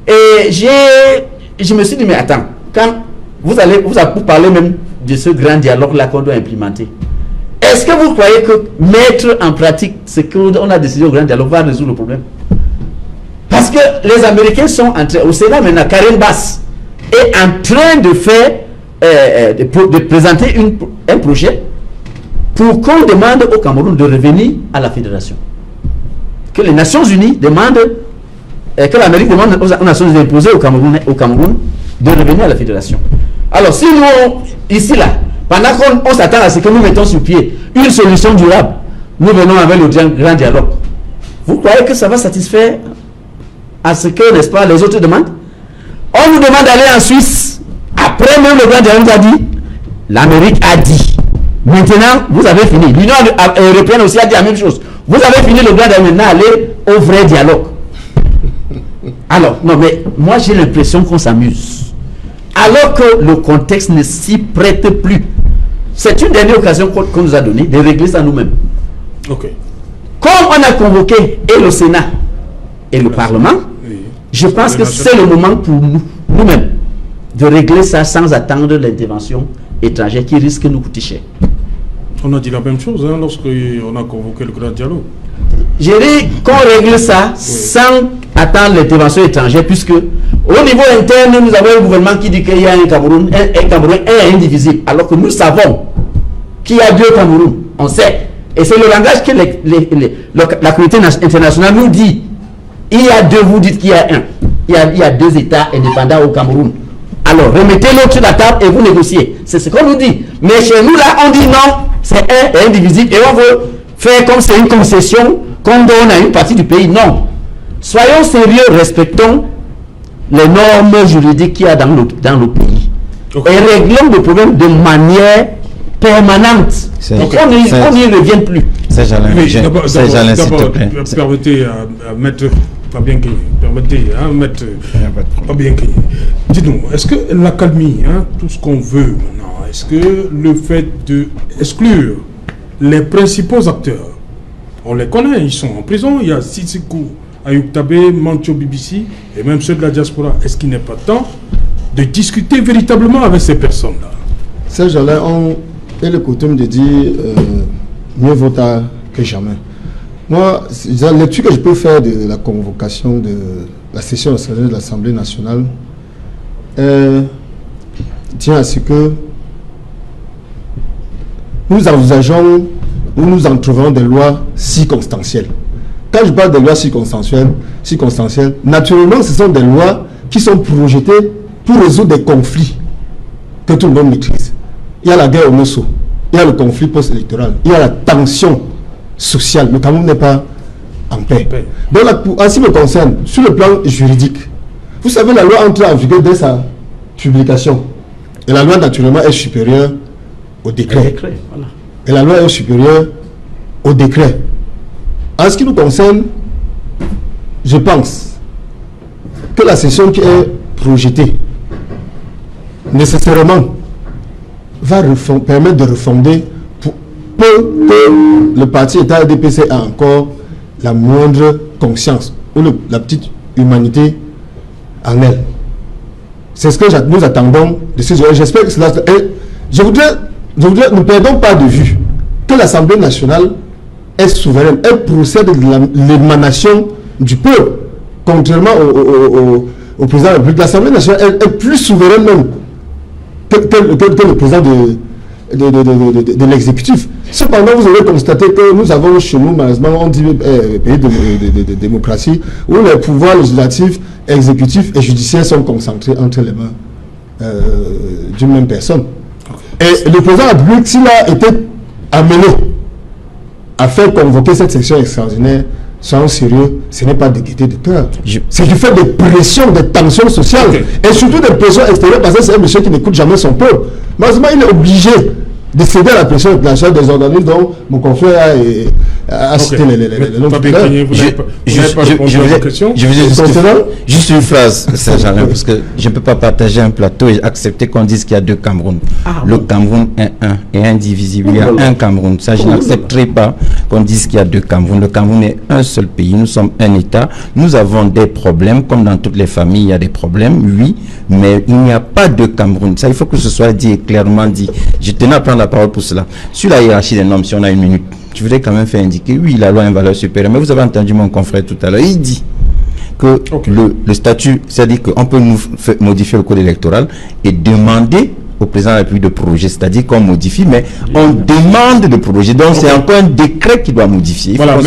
Et je me suis dit, mais attends, quand vous parlez même de ce grand dialogue-là qu'on doit implémenter, Est-ce que vous croyez que mettre en pratique ce qu'on a décidé au grand dialogue va résoudre le problème? Parce que les Américains sont en train, au Sénat maintenant, Karen Bass est en train de faire, de présenter un projet pour qu'on demande au Cameroun de revenir à la fédération. Que les Nations Unies demandent, que l'Amérique demande aux Nations Unies d'imposer au Cameroun de revenir à la fédération. Alors si nous, ici là, pendant qu'on s'attend à ce que nous mettons sur pied une solution durable, nous venons avec le grand dialogue. Vous croyez que ça va satisfaire à ce que, n'est-ce pas, les autres demandent? On nous demande d'aller en Suisse. Après même le grand dialogue a dit, l'Amérique a dit. Maintenant, vous avez fini. L'Union européenne aussi a dit la même chose. Vous avez fini le grand dialogue, maintenant allez au vrai dialogue. Alors, non mais, moi j'ai l'impression qu'on s'amuse. Alors que le contexte ne s'y prête plus. C'est une dernière occasion qu'on nous a donnée de régler ça nous-mêmes. Ok. Comme on a convoqué et le Sénat et le Parlement, oui, je pense que c'est le moment pour nous-mêmes de régler ça sans attendre l'intervention étrangère qui risque de nous coûter cher. On a dit la même chose lorsqu'on a convoqué le grand dialogue. J'ai dit qu'on règle ça, oui, sans attendre l'intervention étrangère, puisque au niveau interne, nous avons un gouvernement qui dit qu'il y a un Cameroun indivisible, alors que nous savons qu'il y a deux Cameroun, on sait. Et c'est le langage que la communauté internationale nous dit. Il y a deux, vous dites qu'il y a un. Il y a deux États indépendants au Cameroun. Alors, remettez l'autre sur la table et vous négociez. C'est ce qu'on nous dit. Mais chez nous, là, on dit non, c'est un et indivisible. Et on veut faire comme c'est une concession qu'on donne à une partie du pays. Non. Soyons sérieux, respectons les normes juridiques qu'il y a dans le pays. Okay. Et réglons le problème de manière permanente. Donc on n'y revient plus. C'est Jalin, s'il te plaît. Permettez à Maître Fabien Kenyé. Permettez à Maître Fabien Kenyé. Dites-nous, est-ce que l'accalmie, tout ce qu'on veut maintenant, est-ce que le fait d'exclure les principaux acteurs, on les connaît, ils sont en prison, il y a Sitsikou, Ayoub Tabé, Mancho BBC et même ceux de la diaspora, est-ce qu'il n'est pas temps de discuter véritablement avec ces personnes-là? C'est Jalin, on a le coutume de dire mieux vaut tard que jamais. Moi, la lecture que je peux faire de la convocation de la session extraordinaire de l'Assemblée nationale tient à ce que nous envisageons ou nous entrevrons des lois circonstancielles. Quand je parle de lois circonstancielles, naturellement, ce sont des lois qui sont projetées pour résoudre des conflits que tout le monde maîtrise. Il y a la guerre au Mosso, il y a le conflit post-électoral, il y a la tension sociale. Le Cameroun n'est pas en paix. Donc, en ce qui me concerne, sur le plan juridique, vous savez, la loi entre en vigueur dès sa publication. Et la loi, naturellement, est supérieure au décret. Voilà. Et la loi est supérieure au décret. En ce qui nous concerne, je pense que la session qui est projetée, nécessairement, va permettre de refonder pour peu que le parti État RDPC a encore la moindre conscience ou la petite humanité en elle. C'est ce que nous attendons de ces jours. J'espère que cela... Et je voudrais, ne perdons pas de vue que l'Assemblée nationale est souveraine. Elle procède de l'émanation du peuple. Contrairement au président de la République, l'Assemblée nationale est plus souveraine même que le président de l'exécutif. Cependant, vous avez constaté que nous avons chez nous, malheureusement, on dit pays de démocratie, où les pouvoirs législatifs, exécutifs et judiciaires sont concentrés entre les mains d'une même personne. Et le président de la République, s'il a été amené à faire convoquer cette session extraordinaire, soyons sérieux, ce n'est pas de gaieté de cœur. C'est du fait des pressions, des tensions sociales, et surtout des pressions extérieures, parce que c'est un monsieur qui n'écoute jamais son peuple. Malheureusement, il est obligé de céder à la pression internationale des organismes dont mon confrère a cité les noms. Je veux juste une phrase, Serge-Alain, parce que je ne peux pas partager un plateau et accepter qu'on dise qu'il y a deux Cameroun. Le Cameroun est un et indivisible. Il y a un Cameroun. Ça, je n'accepterai pas qu'on dise qu'il y a deux Cameroun. Le Cameroun est un seul pays. Nous sommes un État. Nous avons des problèmes, comme dans toutes les familles, il y a des problèmes, oui, mais il n'y a pas de Cameroun. Ça, il faut que ce soit dit et clairement dit. Je tenais à prendre la parole pour cela. Sur la hiérarchie des normes, si on a une minute, je voudrais quand même faire indiquer, oui, la loi a une valeur supérieure, mais vous avez entendu mon confrère tout à l'heure, il dit que le statut, c'est-à-dire qu'on peut modifier le code électoral et demander au président de la République de proroger, c'est-à-dire qu'on modifie, mais on demande de proroger. Donc c'est encore un décret qui doit modifier. Voilà,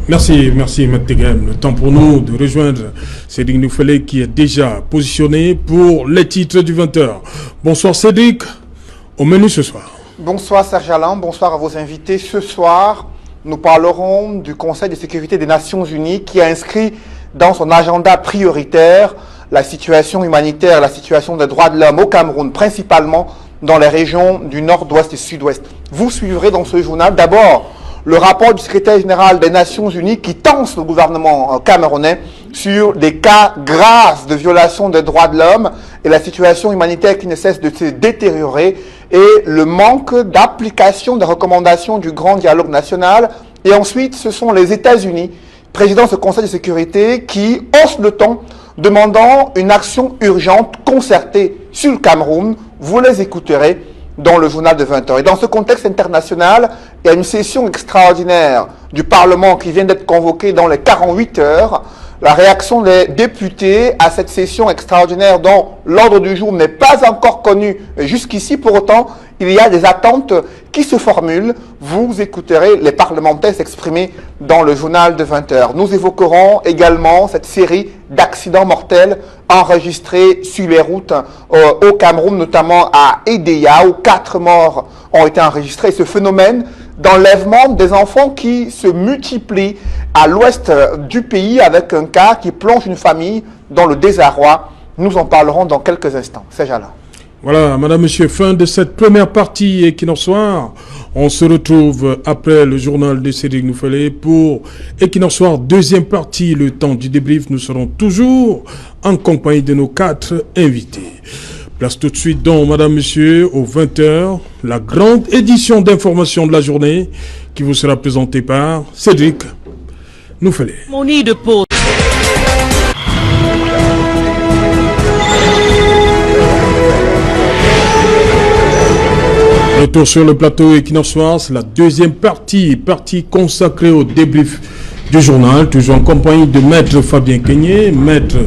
merci, M. Teghem. Le temps pour nous de rejoindre Cédric Noufelé qui est déjà positionné pour les titres du 20h. Bonsoir Cédric, au menu ce soir. Bonsoir Serge Alain, bonsoir à vos invités. Ce soir, nous parlerons du Conseil de sécurité des Nations Unies qui a inscrit dans son agenda prioritaire la situation humanitaire, la situation des droits de l'homme au Cameroun, principalement dans les régions du nord-ouest et sud-ouest. Vous suivrez dans ce journal d'abord le rapport du secrétaire général des Nations Unies qui tense le gouvernement camerounais sur des cas graves de violation des droits de l'homme et la situation humanitaire qui ne cesse de se détériorer et le manque d'application des recommandations du Grand Dialogue National. Et ensuite, ce sont les États-Unis, président de ce Conseil de sécurité, qui hausse le ton, demandant une action urgente, concertée sur le Cameroun. Vous les écouterez dans le journal de 20h. Et dans ce contexte international, il y a une session extraordinaire du Parlement qui vient d'être convoquée dans les 48 heures. La réaction des députés à cette session extraordinaire dont l'ordre du jour n'est pas encore connu jusqu'ici. Pour autant, il y a des attentes qui se formulent. Vous écouterez les parlementaires s'exprimer dans le journal de 20h. Nous évoquerons également cette série d'accidents mortels enregistrés sur les routes au Cameroun, notamment à Edéa, où 4 morts ont été enregistrés. Ce phénomène d'enlèvement des enfants qui se multiplie à l'ouest du pays avec un cas qui plonge une famille dans le désarroi. Nous en parlerons dans quelques instants. C'est Jala. Voilà, madame, monsieur, fin de cette première partie Equinox Soir. On se retrouve après le journal de Cédric Noufelé pour Equinox Soir, deuxième partie, le temps du débrief. Nous serons toujours en compagnie de nos 4 invités. Place tout de suite donc, madame, monsieur, aux 20h, la grande édition d'information de la journée qui vous sera présentée par Cédric Noufelé. Monnaie de pause. Retour sur le plateau Equinox Soir, c'est la deuxième partie consacrée au débrief du journal, toujours en compagnie de Maître Fabien Kenyé, Maître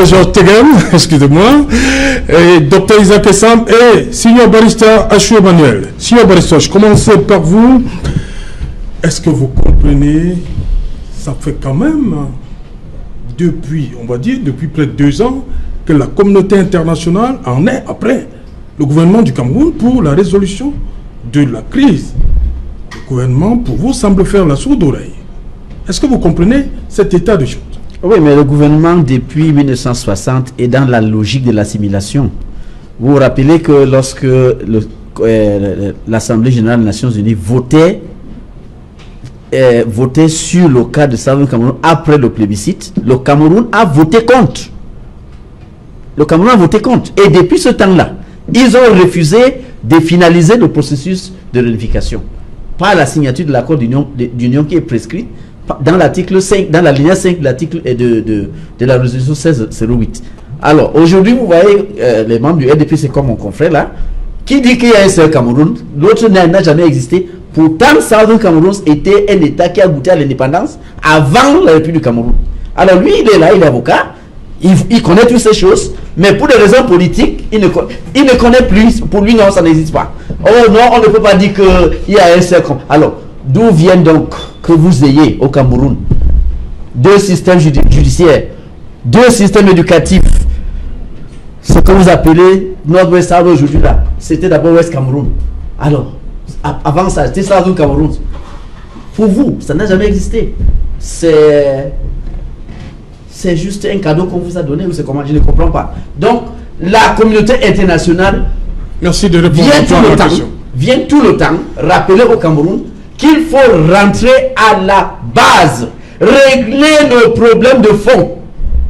Georges Teghem, excusez-moi, et Dr Isaac Essam et Signor Barista Achou Emmanuel. Signor Barista, je commence par vous. Est-ce que vous comprenez, ça fait quand même, depuis près de 2 ans, que la communauté internationale en est après le gouvernement du Cameroun pour la résolution de la crise. Le gouvernement, pour vous, semble faire la sourde oreille. Est-ce que vous comprenez cet état de choses? Oui, mais le gouvernement, depuis 1960, est dans la logique de l'assimilation. Vous vous rappelez que lorsque l'Assemblée générale des Nations Unies votait sur le cas de Southern Cameroun après le plébiscite, le Cameroun a voté contre. Le Cameroun a voté contre. Et depuis ce temps-là, ils ont refusé de finaliser le processus de réunification par la signature de l'accord d'union qui est prescrit dans l'article 5, dans la ligne 5 de l'article de la résolution 1608. Alors, aujourd'hui, vous voyez les membres du RDP, c'est comme mon confrère là, qui dit qu'il y a un seul Cameroun, l'autre n'a jamais existé. Pourtant, Southern Cameroun était un État qui a goûté à l'indépendance avant la République du Cameroun. Alors lui, il est là, il est avocat, il connaît toutes ces choses, mais pour des raisons politiques, il ne connaît plus. Pour lui, non, ça n'existe pas. Oh non, on ne peut pas dire qu'il y a un seul Cameroun. Alors, d'où vient donc que vous ayez au Cameroun 2 systèmes judiciaires, 2 systèmes éducatifs, ce que vous appelez Nord-Ouest aujourd'hui là, c'était d'abord Ouest Cameroun. Alors, avant ça, c'était Southern Cameroun. Pour vous, ça n'a jamais existé. C'est juste un cadeau qu'on vous a donné ou c'est comment? Je ne comprends pas. Donc, la communauté internationale vient tout le temps rappeler au Cameroun qu'il faut rentrer à la base, régler nos problèmes de fond.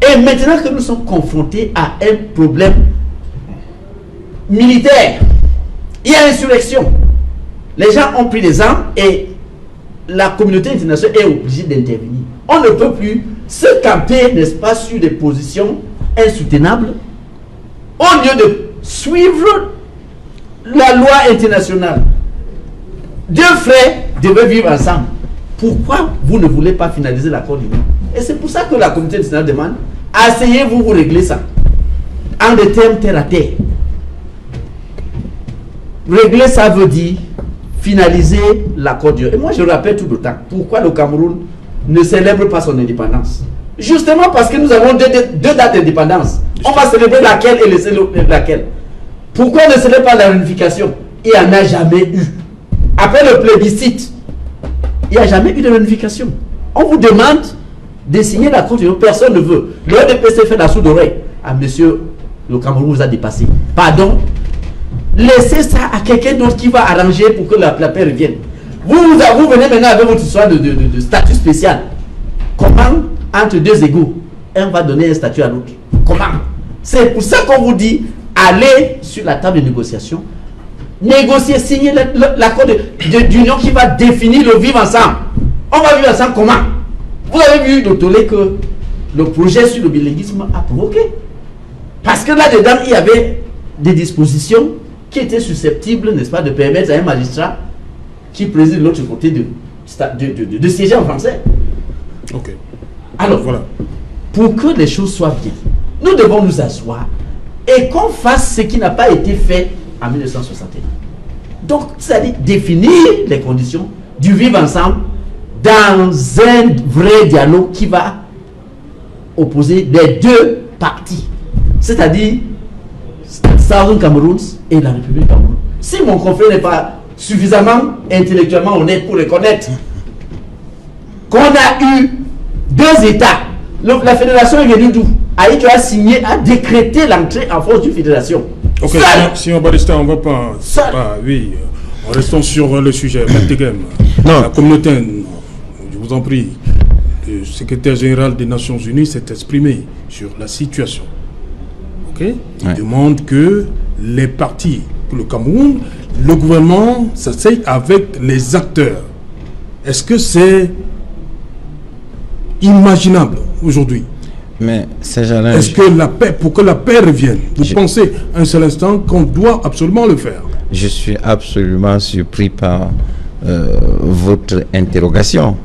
Et maintenant que nous sommes confrontés à un problème militaire, il y a insurrection. Les gens ont pris des armes et la communauté internationale est obligée d'intervenir. On ne peut plus se camper, n'est-ce pas, sur des positions insoutenables au lieu de suivre la loi internationale. Deux frères devaient vivre ensemble. Pourquoi vous ne voulez pas finaliser l'accord d'union? Et c'est pour ça que la communauté nationale demande, asseyez-vous, vous régler ça. En des termes terre à terre. Régler ça veut dire finaliser l'accord d'union. Et moi je rappelle tout le temps, pourquoi le Cameroun ne célèbre pas son indépendance? Justement parce que nous avons deux dates d'indépendance. On va célébrer laquelle et laisser laquelle. Pourquoi ne célébrer pas la réunification? Il n'y en a jamais eu. Après le plébiscite, il n'y a jamais eu de réunification. On vous demande de signer l'accord d'union, personne ne veut. Le RDPC fait la sourde oreille. Ah monsieur, le Cameroun vous a dépassé. Pardon? Laissez ça à quelqu'un d'autre qui va arranger pour que la paix revienne. Vous venez maintenant avec votre histoire de statut spécial. Comment, entre deux égaux, un va donner un statut à l'autre? Comment? C'est pour ça qu'on vous dit, allez sur la table de négociation, négocier, signer l'accord d'union qui va définir le vivre ensemble. On va vivre ensemble comment? Vous avez vu le tollé que le projet sur le bilinguisme a provoqué. Parce que là-dedans, il y avait des dispositions qui étaient susceptibles, n'est-ce pas, de permettre à un magistrat qui préside de l'autre côté de siéger en français. Ok. Alors, voilà. Pour que les choses soient bien, nous devons nous asseoir et qu'on fasse ce qui n'a pas été fait en 1961. Donc, c'est-à-dire définir les conditions du vivre ensemble dans un vrai dialogue qui va opposer les deux parties. C'est-à-dire Southern Cameroun et la République Cameroun. Si mon confrère n'est pas suffisamment intellectuellement honnête pour reconnaître qu'on a eu deux États, la fédération est venue d'où? Haïti a signé, a décrété l'entrée en force d'une fédération. Ok, si on Batista, on va pas. Oui, restons sur le sujet. Non. La communauté, je vous en prie, le secrétaire général des Nations Unies s'est exprimé sur la situation. Ok? Il demande que les partis, pour le Cameroun, le gouvernement s'asseye avec les acteurs. Est-ce que c'est imaginable aujourd'hui? Mais est-ce que la paix, pour que la paix revienne, vous pensez un seul instant qu'on doit absolument le faire? Je suis absolument surpris par votre interrogation.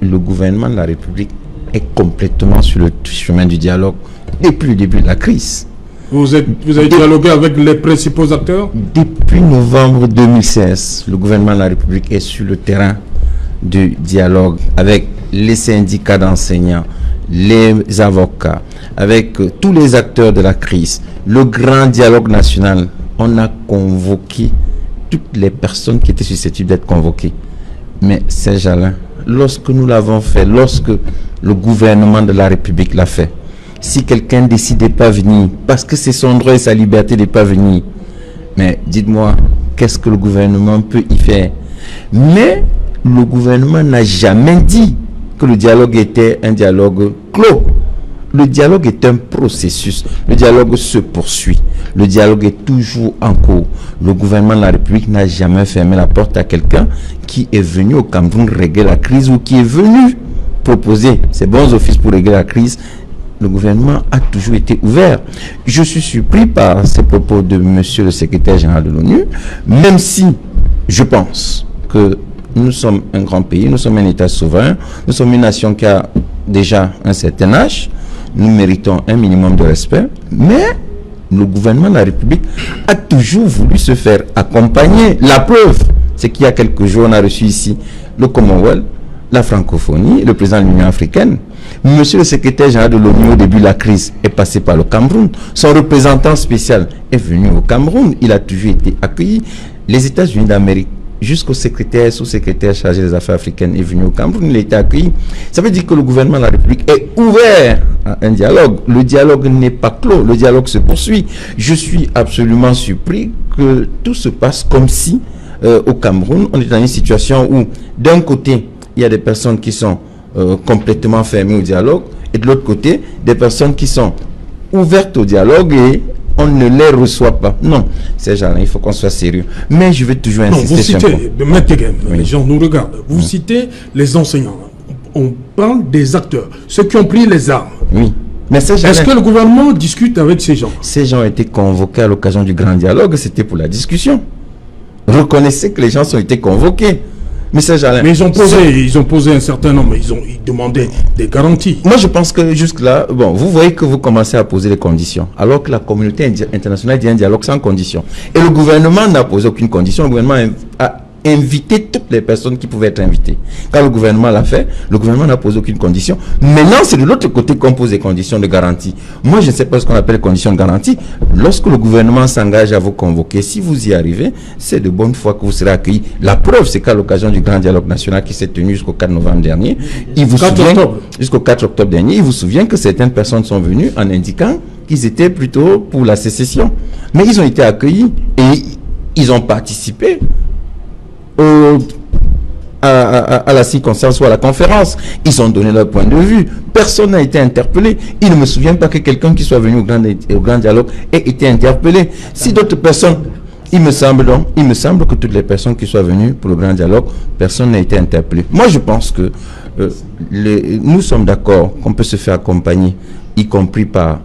Le gouvernement de la République est complètement sur le chemin du dialogue depuis le début de la crise. Vous avez dialogué avec les principaux acteurs? Depuis novembre 2016, le gouvernement de la République est sur le terrain du dialogue avec les syndicats d'enseignants, les avocats, avec tous les acteurs de la crise, le grand dialogue national. On a convoqué toutes les personnes qui étaient susceptibles d'être convoquées. Mais Serge Alain, lorsque nous l'avons fait, lorsque le gouvernement de la République l'a fait, si quelqu'un décide de ne pas venir, parce que c'est son droit et sa liberté de ne pas venir, mais dites-moi, qu'est-ce que le gouvernement peut y faire? Mais le gouvernement n'a jamais dit que le dialogue était un dialogue clos. Le dialogue est un processus. Le dialogue se poursuit. Le dialogue est toujours en cours. Le gouvernement de la République n'a jamais fermé la porte à quelqu'un qui est venu au Cameroun régler la crise ou qui est venu proposer ses bons offices pour régler la crise. Le gouvernement a toujours été ouvert. Je suis surpris par ces propos de monsieur le secrétaire général de l'ONU, même si je pense que nous sommes un grand pays, nous sommes un État souverain, nous sommes une nation qui a déjà un certain âge, nous méritons un minimum de respect, mais le gouvernement de la République a toujours voulu se faire accompagner. La preuve, c'est qu'il y a quelques jours, on a reçu ici le Commonwealth, la francophonie, le président de l'Union africaine. Monsieur le secrétaire général de l'ONU au début de la crise est passé par le Cameroun. Son représentant spécial est venu au Cameroun. Il a toujours été accueilli. Les États-Unis d'Amérique, jusqu'au secrétaire, sous-secrétaire chargé des affaires africaines est venu au Cameroun. Il a été accueilli. Ça veut dire que le gouvernement de la République est ouvert à un dialogue. Le dialogue n'est pas clos. Le dialogue se poursuit. Je suis absolument surpris que tout se passe comme si au Cameroun, on est dans une situation où d'un côté, il y a des personnes qui sont complètement fermées au dialogue et de l'autre côté, des personnes qui sont ouvertes au dialogue et on ne les reçoit pas. Non, ces gens-là, il faut qu'on soit sérieux. Mais je vais toujours insister vous sur citez, les gens nous regardent, vous citez les enseignants. On parle des acteurs, ceux qui ont pris les armes. Oui. Mais est-ce que le gouvernement discute avec ces gens? Ces gens ont été convoqués à l'occasion du grand dialogue, c'était pour la discussion. Reconnaissez que les gens ont été convoqués. Mais ils ont posé un certain nombre, ils demandaient des garanties. Moi, je pense que jusque-là, bon, vous voyez que vous commencez à poser les conditions, alors que la communauté internationale dit un dialogue sans condition. Et le gouvernement n'a posé aucune condition. Le gouvernement a invité toutes les personnes qui pouvaient être invitées. Quand le gouvernement l'a fait, le gouvernement n'a posé aucune condition. Maintenant, c'est de l'autre côté qu'on pose des conditions de garantie. Moi, je ne sais pas ce qu'on appelle conditions de garantie. Lorsque le gouvernement s'engage à vous convoquer, si vous y arrivez, c'est de bonne foi que vous serez accueillis. La preuve, c'est qu'à l'occasion du grand dialogue national qui s'est tenu jusqu'au 4 novembre dernier, jusqu'au 4 octobre dernier, il vous souvient que certaines personnes sont venues en indiquant qu'ils étaient plutôt pour la sécession. Mais ils ont été accueillis et ils ont participé à la circonstance ou à la conférence. Ils ont donné leur point de vue. Personne n'a été interpellé. Il ne me souvient pas que quelqu'un qui soit venu au grand dialogue ait été interpellé. Si d'autres personnes, il me semble que toutes les personnes qui soient venues pour le grand dialogue, personne n'a été interpellé. Moi, je pense que nous sommes d'accord qu'on peut se faire accompagner, y compris par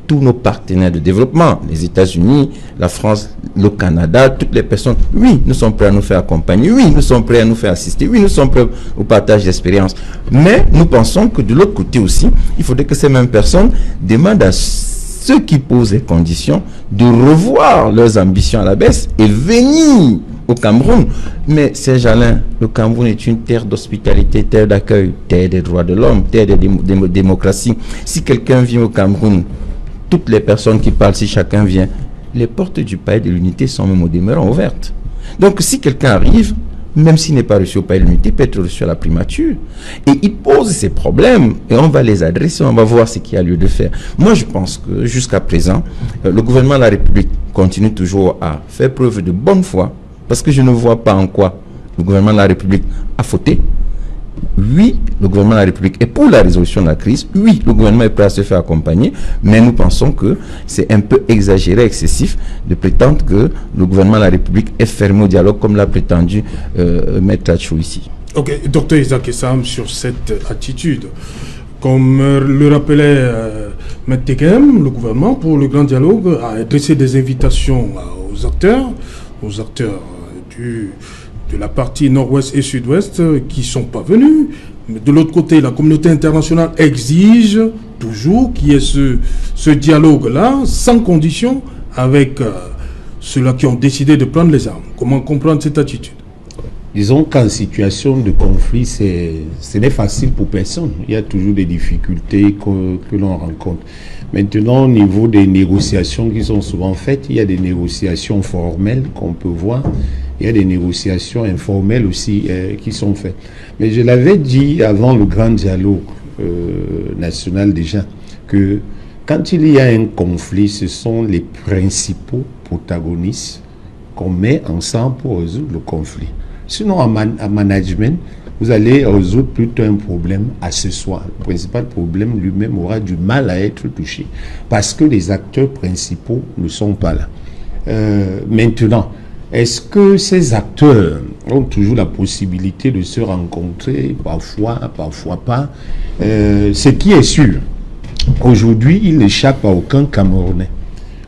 tous nos partenaires de développement, les États-Unis, la France, le Canada, toutes les personnes. Oui, nous sommes prêts à nous faire accompagner. Oui, nous sommes prêts à nous faire assister. Oui, nous sommes prêts au partage d'expérience. Mais nous pensons que de l'autre côté aussi, il faudrait que ces mêmes personnes demandent à ceux qui posent les conditions de revoir leurs ambitions à la baisse et venir au Cameroun. Mais Serge Alain, le Cameroun est une terre d'hospitalité, terre d'accueil, terre des droits de l'homme, terre de démocratie. Si quelqu'un vient au Cameroun, toutes les personnes qui parlent, si chacun vient, les portes du palais de l'unité sont même au demeurant ouvertes. Donc si quelqu'un arrive, même s'il n'est pas reçu au palais de l'unité, peut être reçu à la primature. Et il pose ses problèmes et on va les adresser, on va voir ce qu'il y a lieu de faire. Moi, je pense que jusqu'à présent, le gouvernement de la République continue toujours à faire preuve de bonne foi, parce que je ne vois pas en quoi le gouvernement de la République a fauté. Oui, le gouvernement de la République est pour la résolution de la crise. Oui, le gouvernement est prêt à se faire accompagner. Mais nous pensons que c'est un peu exagéré, excessif de prétendre que le gouvernement de la République est fermé au dialogue comme l'a prétendu Maître Tachou ici. Ok, docteur Isaac Essam, sur cette attitude. Comme le rappelait Maître Tekem, le gouvernement, pour le grand dialogue, a adressé des invitations aux acteurs de la partie nord-ouest et sud-ouest qui ne sont pas venus. Mais de l'autre côté, la communauté internationale exige toujours qu'il y ait ce dialogue-là, sans condition, avec ceux-là qui ont décidé de prendre les armes. Comment comprendre cette attitude? Disons qu'en situation de conflit, ce n'est facile pour personne. Il y a toujours des difficultés que l'on rencontre. Maintenant, au niveau des négociations qui sont souvent faites, il y a des négociations formelles qu'on peut voir. Il y a des négociations informelles aussi qui sont faites. Mais je l'avais dit avant le grand dialogue national déjà, que quand il y a un conflit, ce sont les principaux protagonistes qu'on met ensemble pour résoudre le conflit. Sinon, en management, vous allez résoudre plutôt un problème à ce soir. Le principal problème lui-même aura du mal à être touché parce que les acteurs principaux ne sont pas là. Maintenant, est-ce que ces acteurs ont toujours la possibilité de se rencontrer, parfois pas? Ce qui est sûr, aujourd'hui, il n'échappe à aucun Camerounais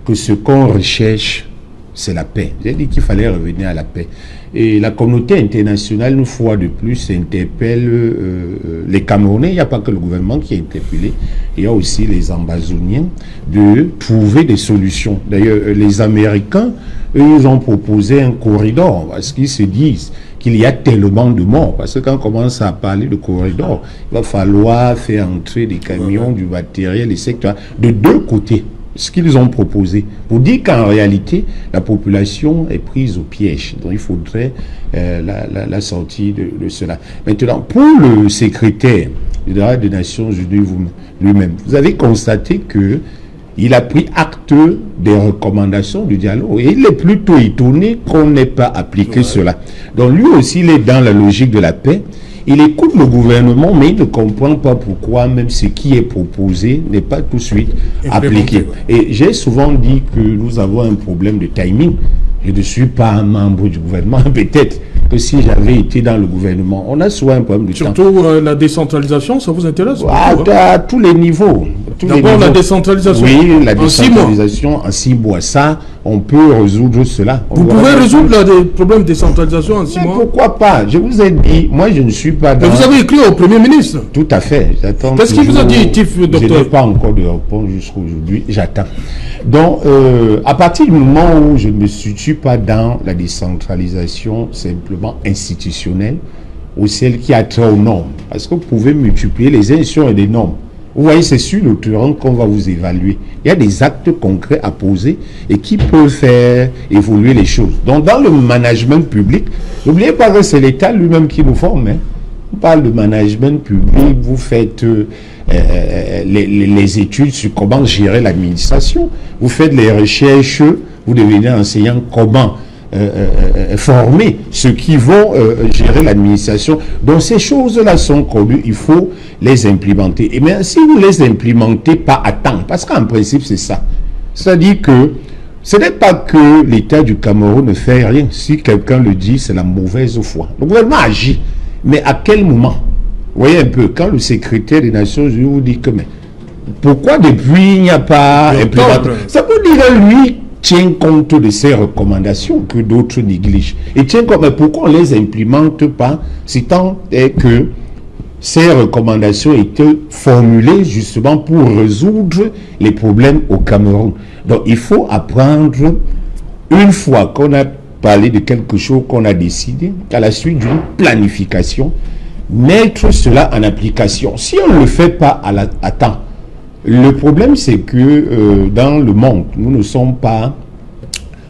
que ce qu'on recherche, c'est la paix. J'ai dit qu'il fallait revenir à la paix. Et la communauté internationale, une fois de plus, interpelle les Camerounais. Il n'y a pas que le gouvernement qui est interpellé. Il y a aussi les Amazoniens de trouver des solutions. D'ailleurs, les Américains, eux, ils ont proposé un corridor parce qu'ils se disent qu'il y a tellement de morts. Parce que quand on commence à parler de corridor, il va falloir faire entrer des camions, du matériel, etc. de deux côtés. Ce qu'ils ont proposé, pour dire qu'en réalité, la population est prise au piège. Donc il faudrait la sortie de cela. Maintenant, pour le secrétaire général des Nations Unies lui-même, vous avez constaté qu'il a pris acte des recommandations du dialogue. Et il est plutôt étonné qu'on n'ait pas appliqué cela. Donc lui aussi, il est dans la logique de la paix. Il écoute le gouvernement, mais il ne comprend pas pourquoi même ce qui est proposé n'est pas tout de suite appliqué. Et j'ai souvent dit que nous avons un problème de timing. Je ne suis pas un membre du gouvernement. Peut-être que si j'avais été dans le gouvernement, on a souvent un problème de temps. Surtout la décentralisation, ça vous intéresse? À tous les niveaux. tous les D'abord la niveaux. décentralisation. Oui, la En 6 mois. décentralisation en 6 mois. Ça, on peut résoudre cela. Vous pouvez résoudre les problèmes de décentralisation en 6 Mais mois. pourquoi pas? Je vous ai dit, moi je ne suis pas Mais dans... vous avez écrit au Premier ministre. Tout à fait. J'attends. Qu'est-ce qu'il vous a toujours- dit, Tif, docteur? Je n'ai pas encore de réponse jusqu'aujourd'hui. J'attends. Donc, à partir du moment où je ne me situe pas dans la décentralisation simplement institutionnelle, ou celle qui a trait aux normes, parce que vous pouvez multiplier les institutions et les normes. Vous voyez, c'est sur le terrain qu'on va vous évaluer. Il y a des actes concrets à poser et qui peuvent faire évoluer les choses. Donc, dans le management public, n'oubliez pas que c'est l'État lui-même qui nous forme. Hein. On parle de management public, vous faites les études sur comment gérer l'administration, vous faites les recherches, vous devenez enseignant comment former ceux qui vont gérer l'administration. Donc ces choses-là sont connues, il faut les implémenter. Et bien si vous ne les implémentez pas à temps, parce qu'en principe c'est ça, c'est-à-dire que ce n'est pas que l'État du Cameroun ne fait rien. Si quelqu'un le dit, c'est la mauvaise foi. Le gouvernement agit. Mais à quel moment? Vous voyez un peu, quand le secrétaire des Nations Unies vous dit que mais pourquoi depuis il n'y a pas implémenté? Ça peut dire lui tient compte de ces recommandations que d'autres négligent. Et tient compte, mais pourquoi on ne les implémente pas? Si tant est que ces recommandations étaient formulées justement pour résoudre les problèmes au Cameroun. Donc il faut apprendre, une fois qu'on a parlé de quelque chose qu'on a décidé, à la suite d'une planification, mettre cela en application. Si on ne le fait pas à temps, le problème c'est que dans le monde, nous ne sommes pas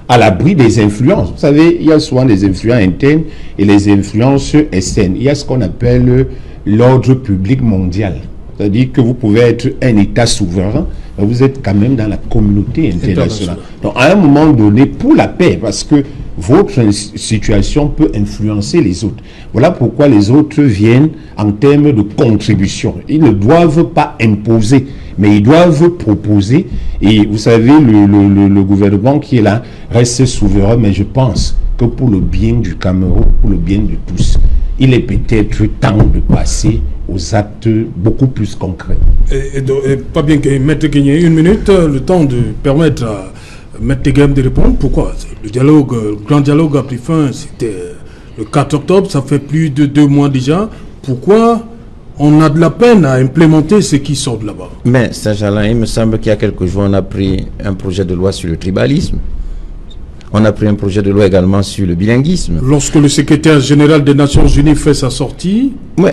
à l'abri des influences. Vous savez, il y a souvent des influences internes et les influences externes. Il y a ce qu'on appelle l'ordre public mondial. C'est-à-dire que vous pouvez être un État souverain, mais vous êtes quand même dans la communauté internationale. Donc à un moment donné, pour la paix, parce que votre situation peut influencer les autres. Voilà pourquoi les autres viennent en termes de contribution. Ils ne doivent pas imposer, mais ils doivent proposer. Et vous savez, le gouvernement qui est là reste souverain, mais je pense que pour le bien du Cameroun, pour le bien de tous, il est peut-être temps de passer aux actes beaucoup plus concrets. Et pas bien que Maître Guigné, 1 minute, le temps de permettre à Maître Tegem de répondre. Pourquoi? Le dialogue, le grand dialogue a pris fin, c'était le 4 octobre, ça fait plus de 2 mois déjà. Pourquoi on a de la peine à implémenter ce qui sort de là-bas? Mais, Saint-Jalin, il me semble qu'il y a quelques jours, on a pris un projet de loi sur le tribalisme. On a pris un projet de loi également sur le bilinguisme. Lorsque le secrétaire général des Nations Unies fait sa sortie... Oui,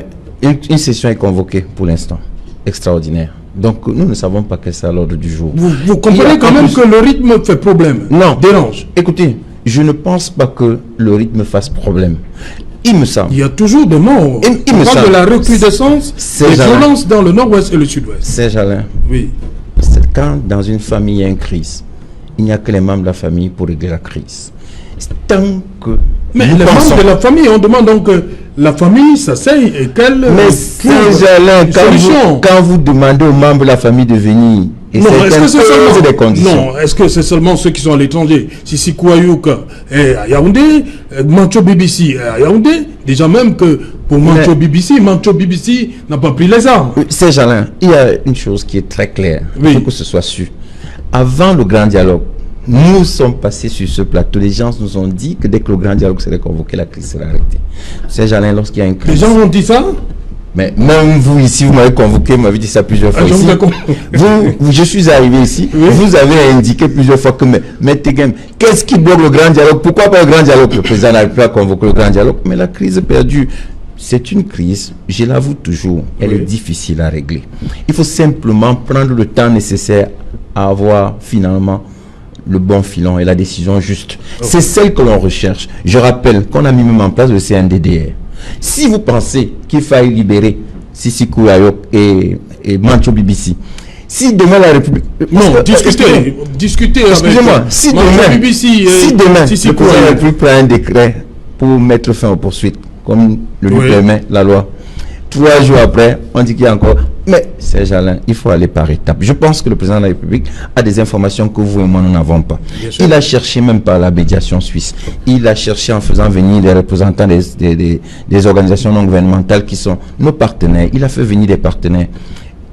une session est convoquée pour l'instant, extraordinaire. Donc nous ne savons pas quel sera l'ordre du jour. Vous comprenez quand même que le rythme fait problème? Non. Dérange. Écoutez, je ne pense pas que le rythme fasse problème. Il me semble. Il y a toujours des morts. Il me On parle semble. de la recrudescence des violences dans le nord-ouest et le sud-ouest. Saint-Jalin, Oui. c'est quand dans une famille il y a une crise, il n'y a que les membres de la famille pour régler la crise. Tant que Mais nous les pensons- membres de la famille, on demande donc que la famille s'asseye et qu'elle Mais Saint-Jalin, une solution. quand vous demandez aux membres de la famille de venir, et Non, est-ce que c'est seulement des conditions. Non, est-ce que c'est seulement ceux qui sont à l'étranger? Sissi Kouayouk est à Yaoundé, Mancho BBC est à Yaoundé. Déjà même que pour Mancho BBC n'a pas pris les armes. Saint-Jalin, il y a une chose qui est très claire, Oui. il faut que ce soit su. Avant le grand dialogue, nous sommes passés sur ce plateau. Les gens nous ont dit que dès que le grand dialogue serait convoqué, la crise serait arrêtée. Saint-Jalin, lorsqu'il y a une crise... Les gens ont dit ça? Mais même vous ici, vous m'avez convoqué, vous m'avez dit ça plusieurs fois. Je ici. vous ai con- Je suis arrivé ici, Oui. vous avez indiqué plusieurs fois que, mais Tegem, qu'est-ce qui bloque le grand dialogue? Pourquoi pas le grand dialogue? Le président n'arrive pas à convoquer le grand dialogue, mais la crise est perdue. C'est une crise, je l'avoue toujours, elle est difficile à régler. Il faut simplement prendre le temps nécessaire à avoir finalement le bon filon et la décision juste. C'est celle que l'on recherche. Je rappelle qu'on a mis même en place le CNDDR. Si vous pensez qu'il faille libérer Sissi Kouayouk et Mancho BBC, si demain la République... Non, Excusez-moi. discutez Excusez-moi, avec si Mancho demain, BBC si demain Sissi le président de la Kouayouk. République prend un décret pour mettre fin aux poursuites, comme le lui Oui. permet la loi, 3 jours après, on dit qu'il y a encore... Mais, Saint-Jalin, il faut aller par étapes. Je pense que le président de la République a des informations que vous et moi, nous n'avons pas. Il a cherché même par la médiation suisse. Il a cherché en faisant venir des représentants des organisations non gouvernementales qui sont nos partenaires. Il a fait venir des partenaires.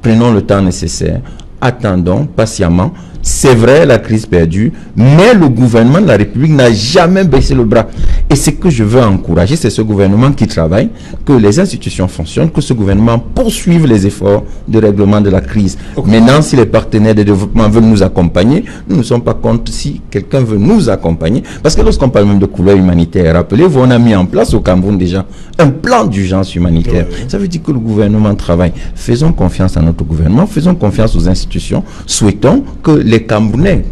Prenons le temps nécessaire. attendons patiemment. C'est vrai, la crise perdue, mais le gouvernement de la République n'a jamais baissé le bras. Et ce que je veux encourager, c'est ce gouvernement qui travaille, que les institutions fonctionnent, que ce gouvernement poursuive les efforts de règlement de la crise. Maintenant, si les partenaires de développement veulent nous accompagner, nous ne sommes pas contre si quelqu'un veut nous accompagner. Parce que lorsqu'on parle même de couleur humanitaire, rappelez-vous, on a mis en place au Cameroun déjà un plan d'urgence humanitaire. Ça veut dire que le gouvernement travaille. Faisons confiance à notre gouvernement, faisons confiance aux institutions, souhaitons que les Camerounais,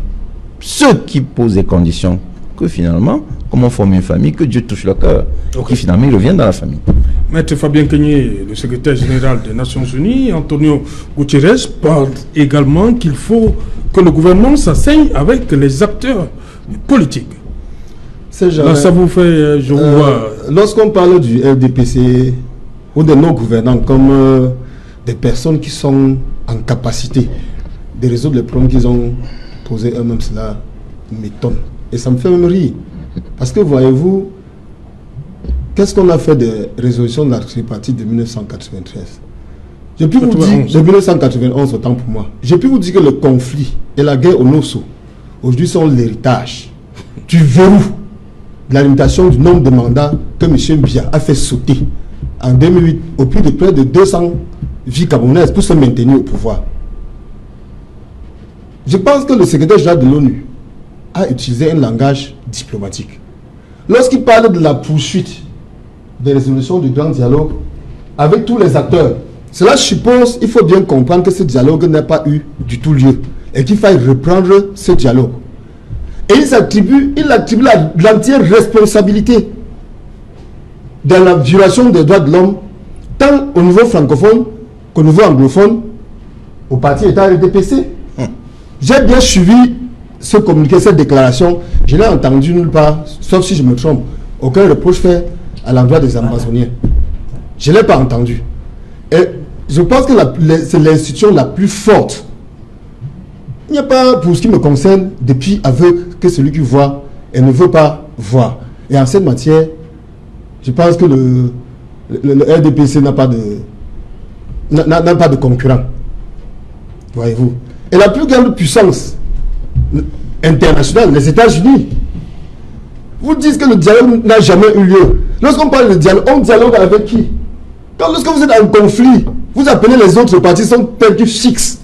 ceux qui posent des conditions, que finalement, comme on forme une famille, que Dieu touche le cœur, qui finalement ils reviennent dans la famille. Maître Fabien Kenyé, le secrétaire général des Nations Unies, Antonio Guterres, parle également qu'il faut que le gouvernement s'asseye avec les acteurs politiques. Là, ça vous fait, je vous vois... Lorsqu'on parle du RDPC ou de nos gouvernants comme des personnes qui sont en capacité de résoudre les problèmes qu'ils ont posés eux-mêmes, cela m'étonne. Et ça me fait même rire. Parce que voyez-vous, qu'est-ce qu'on a fait des résolutions de la tripartite de 1993? J'ai pu vous dire, de 1991 autant pour moi, j'ai pu vous dire que le conflit et la guerre au Nosso, aujourd'hui sont l'héritage du verrou de la limitation du nombre de mandats que M. Biya a fait sauter en 2008 au plus de près de 200 vies camerounaises pour se maintenir au pouvoir. Je pense que le secrétaire général de l'ONU a utilisé un langage diplomatique. Lorsqu'il parle de la poursuite des résolutions du grand dialogue avec tous les acteurs, cela suppose, il faut bien comprendre que ce dialogue n'a pas eu du tout lieu et qu'il faille reprendre ce dialogue. Et il attribue l'entière responsabilité dans la violation des droits de l'homme, tant au niveau francophone qu'au niveau anglophone, au parti État RDPC. J'ai bien suivi ce communiqué, cette déclaration. Je l'ai entendu nulle part, sauf si je me trompe. Aucun reproche fait à l'endroit des Amazoniens. Je ne l'ai pas entendu. Et je pense que c'est l'institution la plus forte. Il n'y a pas, pour ce qui me concerne, de plus aveugle que celui qui voit et ne veut pas voir. Et en cette matière, je pense que le RDPC n'a pas de concurrent. Voyez-vous. Et la plus grande puissance internationale, les États-Unis, vous dites que le dialogue n'a jamais eu lieu. Lorsqu'on parle de dialogue, on dialogue avec qui? Lorsque vous êtes en conflit, vous appelez les autres parties, sont tels qu'ils fixent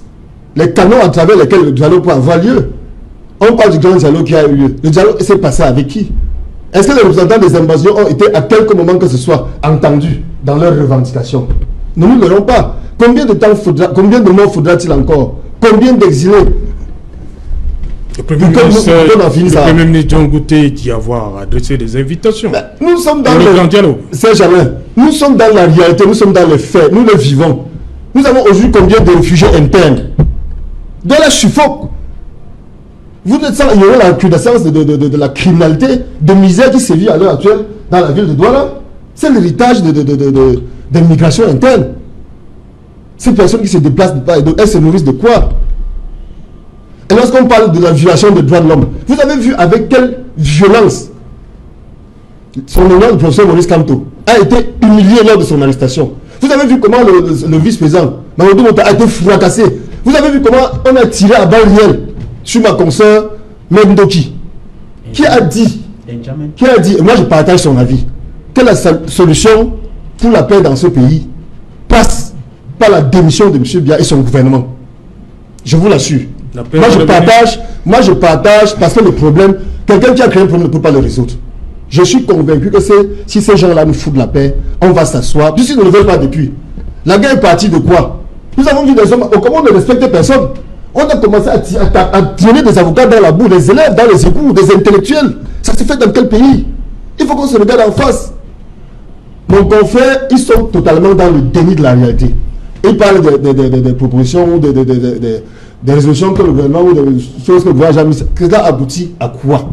les canaux à travers lesquels le dialogue peut avoir lieu. On parle du grand dialogue qui a eu lieu. Le dialogue s'est passé avec qui? Est-ce que les représentants des ambassades ont été à quelque moment que ce soit entendus dans leurs revendications? Nous ne l'aurons pas. Combien de temps faudra, combien de mois faudra-t-il encore? Combien d'exilés? Le Premier ministre John Gouté dit avoir adressé des invitations. Mais nous sommes dans le grand dialogue. Saint-Germain, nous sommes dans la réalité, nous sommes dans les faits, nous les vivons. Nous avons aujourd'hui combien de réfugiés internes? De la suffoque. Vous êtes sans ignorer la recrudescence de la criminalité, de misère qui sévit à l'heure actuelle dans la ville de Douala. C'est l'héritage des migrations internes. Ces personnes qui se déplacent, elles se nourrissent de quoi? Et lorsqu'on parle de la violation des droits de l'homme, vous avez vu avec quelle violence son honneur, le professeur Maurice Kamto, a été humilié lors de son arrestation. Vous avez vu comment le vice-président Mamadou Mota a été fracassé. Vous avez vu comment on a tiré à balles réelles sur ma consoeur Mendoki. Qui a dit, et moi je partage son avis, que la solution pour la paix dans ce pays passe par la démission de M. Biya et son gouvernement. Je vous l'assure. Moi je partage parce que le problème, quelqu'un qui a créé un problème ne peut pas le résoudre. Je suis convaincu que si ces gens-là nous foutent la paix, on va s'asseoir. Puisqu'ils ne le veulent pas depuis. La guerre est partie de quoi? Nous avons vu des hommes, comment on ne respecte personne. On a commencé à tirer des avocats dans la boue, des élèves dans les égouts, des intellectuels. Ça se fait dans quel pays? Il faut qu'on se regarde en face. Mon confrère, ils sont totalement dans le déni de la réalité. Ils parlent des propositions ou des résolutions que le gouvernement ou des choses que le gouvernement a mis. Cela aboutit à quoi?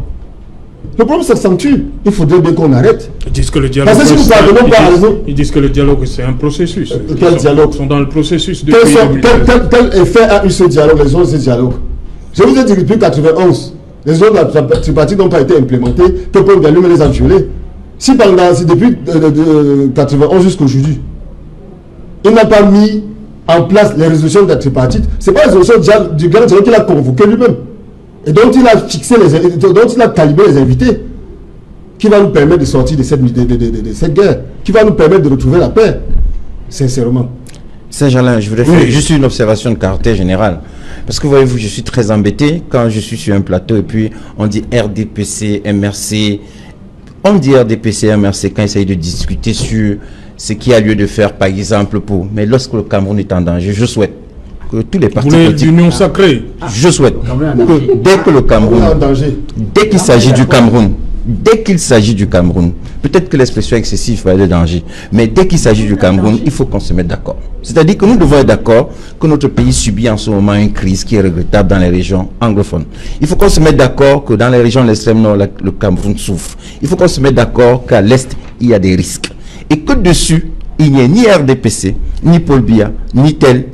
Le problème s'accentue. Il faudrait bien qu'on arrête. Ils disent que le dialogue, parce que si nous parvenons pas à raison. Ils disent que le dialogue c'est un processus. Quel dialogue? Ils sont dans le processus de. Quel effet a eu ce dialogue, les autres de ce dialogue? Je vous ai dit depuis 1991, les autres de la tripartite n'ont pas été implémentés, que Paul Gallume les a violés. Si depuis 1991 jusqu'à aujourd'hui, il n'a pas mis en place les résolutions de la tripartite, c'est pas les résolutions du grand dialogue qu'il a convoqué lui-même. Et dont il a fixé dont il a calibré les invités, qui va nous permettre de sortir de cette guerre, qui va nous permettre de retrouver la paix, sincèrement. Saint-Germain, je voudrais faire juste une observation de caractère général. Parce que voyez-vous, je suis très embêté quand je suis sur un plateau et puis on dit RDPC, MRC. On dit RDPC, MRC quand il s'agit de discuter sur ce qu'il y a lieu de faire, par exemple, pour. Mais lorsque le Cameroun est en danger, je souhaite que tous les partis politiques. L'union sacrée. Je souhaite que dès que le Cameroun, dès qu'il s'agit du Cameroun, peut-être que l'expression excessive va être de danger, mais dès qu'il s'agit du Cameroun, il faut qu'on se mette d'accord. C'est-à-dire que nous devons être d'accord que notre pays subit en ce moment une crise qui est regrettable dans les régions anglophones. Il faut qu'on se mette d'accord que dans les régions de l'extrême nord, le Cameroun souffre. Il faut qu'on se mette d'accord qu'à l'est, il y a des risques. Et que dessus, il n'y ait ni RDPC, ni Paul Biya, ni tel.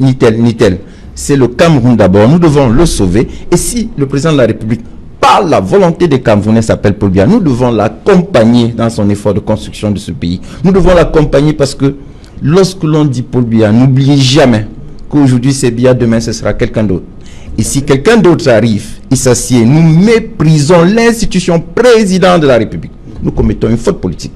C'est le Cameroun d'abord. Nous devons le sauver. Et si le président de la République, par la volonté des Camerounais, s'appelle Paul Biya, nous devons l'accompagner dans son effort de construction de ce pays. Nous devons l'accompagner parce que lorsque l'on dit Paul Biya, n'oubliez jamais qu'aujourd'hui c'est Biya, demain ce sera quelqu'un d'autre. Et si quelqu'un d'autre arrive, il s'assied, nous méprisons l'institution président de la République. Nous commettons une faute politique.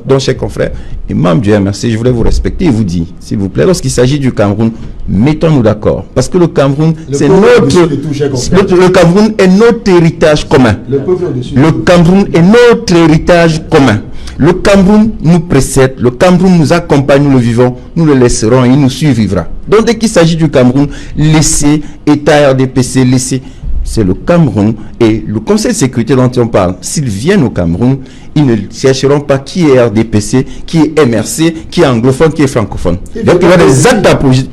Donc, chers confrères et membres du MRC, je voulais vous respecter et vous dire, s'il vous plaît, lorsqu'il s'agit du Cameroun, mettons-nous d'accord. Parce que le Cameroun, c'est le Cameroun est notre héritage commun. Le Cameroun est notre héritage commun. Le Cameroun nous précède, le Cameroun nous accompagne, nous le vivons, nous le laisserons et il nous survivra. Donc, dès qu'il s'agit du Cameroun, laissez État RDPC, laissez. C'est le Cameroun et le Conseil de sécurité dont on parle. S'ils viennent au Cameroun, ils ne chercheront pas qui est RDPC, qui est MRC, qui est anglophone, qui est francophone. Donc il y a des actes d'apologie.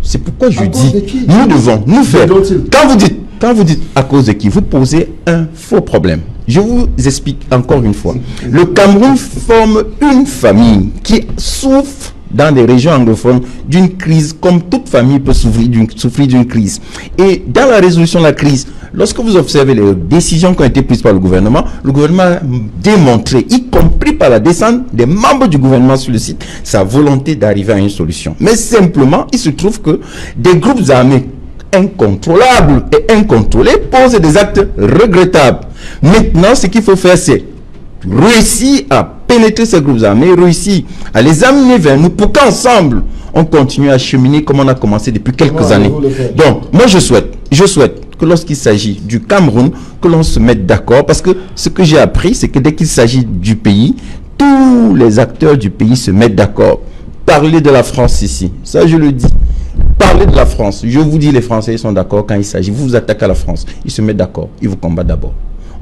C'est pourquoi je dis, nous devons nous faire. Quand vous dites à cause de qui, vous posez un faux problème. Je vous explique encore une fois. Le Cameroun forme une famille qui souffre dans les régions anglophones d'une crise, comme toute famille peut souffrir d'une crise. Et dans la résolution de la crise, lorsque vous observez les décisions qui ont été prises par le gouvernement a démontré, y compris par la descente des membres du gouvernement sur le site, sa volonté d'arriver à une solution. Mais simplement, il se trouve que des groupes armés incontrôlables et incontrôlés posent des actes regrettables. Maintenant, ce qu'il faut faire, c'est réussir à pénétrer ces groupes armés, réussir à les amener vers nous pour qu'ensemble on continue à cheminer comme on a commencé depuis quelques années. Donc, moi je souhaite que lorsqu'il s'agit du Cameroun, que l'on se mette d'accord, parce que ce que j'ai appris, c'est que dès qu'il s'agit du pays, tous les acteurs du pays se mettent d'accord. Parler de la France ici, ça je le dis. Parler de la France, je vous dis, les Français sont d'accord quand il s'agit. Vous vous attaquez à la France, ils se mettent d'accord, ils vous combattent d'abord.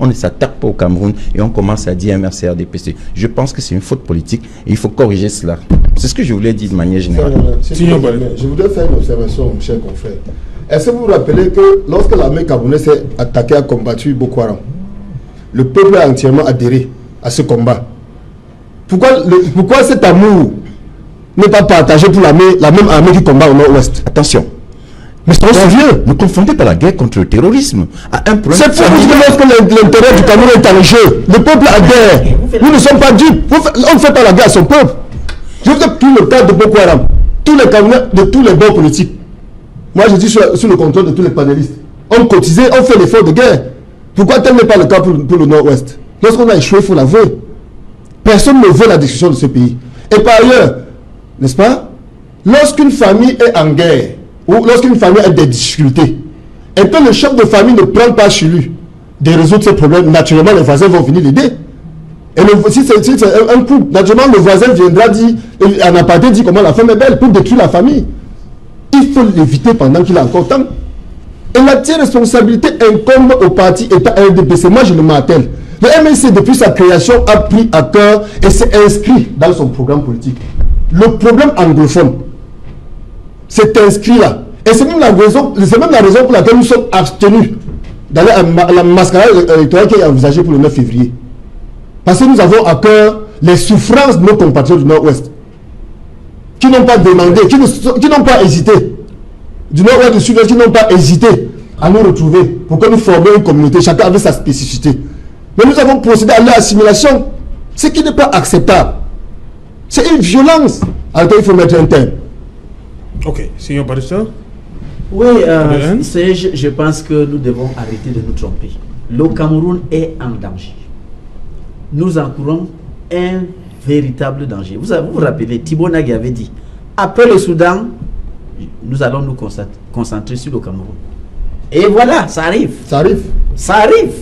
On ne s'attaque pas au Cameroun et on commence à dire MRC, RDPC. Je pense que c'est une faute politique et il faut corriger cela. C'est ce que je voulais dire de manière générale. Je voudrais faire une observation, cher confrère. Est-ce que vous vous rappelez que lorsque l'armée camerounaise s'est attaquée à combattre Boko Haram, le peuple a entièrement adhéré à ce combat? Pourquoi cet amour n'est pas partagé pour la même armée qui combat au nord-ouest? Attention. Mais c'est sérieux, ne confondez pas la guerre contre le terrorisme à un problème. C'est pour vous dire lorsque l'intérêt du Cameroun est en jeu, le peuple adhère. Nous ne sommes pas dupes. On ne fait pas la guerre à son peuple. Je vous ai pris le cas de Boko Haram. Tous les Camerounais de tous les bords politiques. Moi, je dis sous le contrôle de tous les panélistes. On cotisait, on fait l'effort de guerre. Pourquoi tel n'est pas le cas pour le Nord-Ouest? Lorsqu'on a échoué, il faut l'avouer. Personne ne veut la destruction de ce pays. Et par ailleurs, n'est-ce pas, lorsqu'une famille est en guerre, ou lorsqu'une famille a des difficultés, et que le chef de famille ne prend pas sur lui de résoudre ses problèmes, naturellement les voisins vont venir l'aider. Et si c'est un couple, naturellement le voisin viendra dire, en aparté dit comment la femme est belle pour détruire la famille. Il faut l'éviter pendant qu'il a encore temps. Et la responsabilité incombe au parti État RDPC. Moi je le martèle. Le MNC depuis sa création a pris à cœur et s'est inscrit dans son programme politique. Le problème anglophone, c'est inscrit là. Et c'est même la raison pour laquelle nous sommes abstenus dans la mascarade électorale qui est envisagée pour le 9 février. Parce que nous avons à cœur les souffrances de nos compatriotes du Nord-Ouest, qui n'ont pas demandé, qui n'ont pas hésité, du Nord-Ouest, du Sud-Ouest, qui n'ont pas hésité à nous retrouver pour que nous formions une communauté, chacun avec sa spécificité. Mais nous avons procédé à leur assimilation, ce qui n'est pas acceptable. C'est une violence à laquelle il faut mettre un terme. Ok, Seigneur Barista. Oui, je pense que nous devons arrêter de nous tromper. Le Cameroun est en danger. Nous encourons un véritable danger. Vous vous rappelez, Thibaut Nagui avait dit, après le Soudan, nous allons nous concentrer sur le Cameroun. Et voilà, ça arrive. Ça arrive. Ça arrive.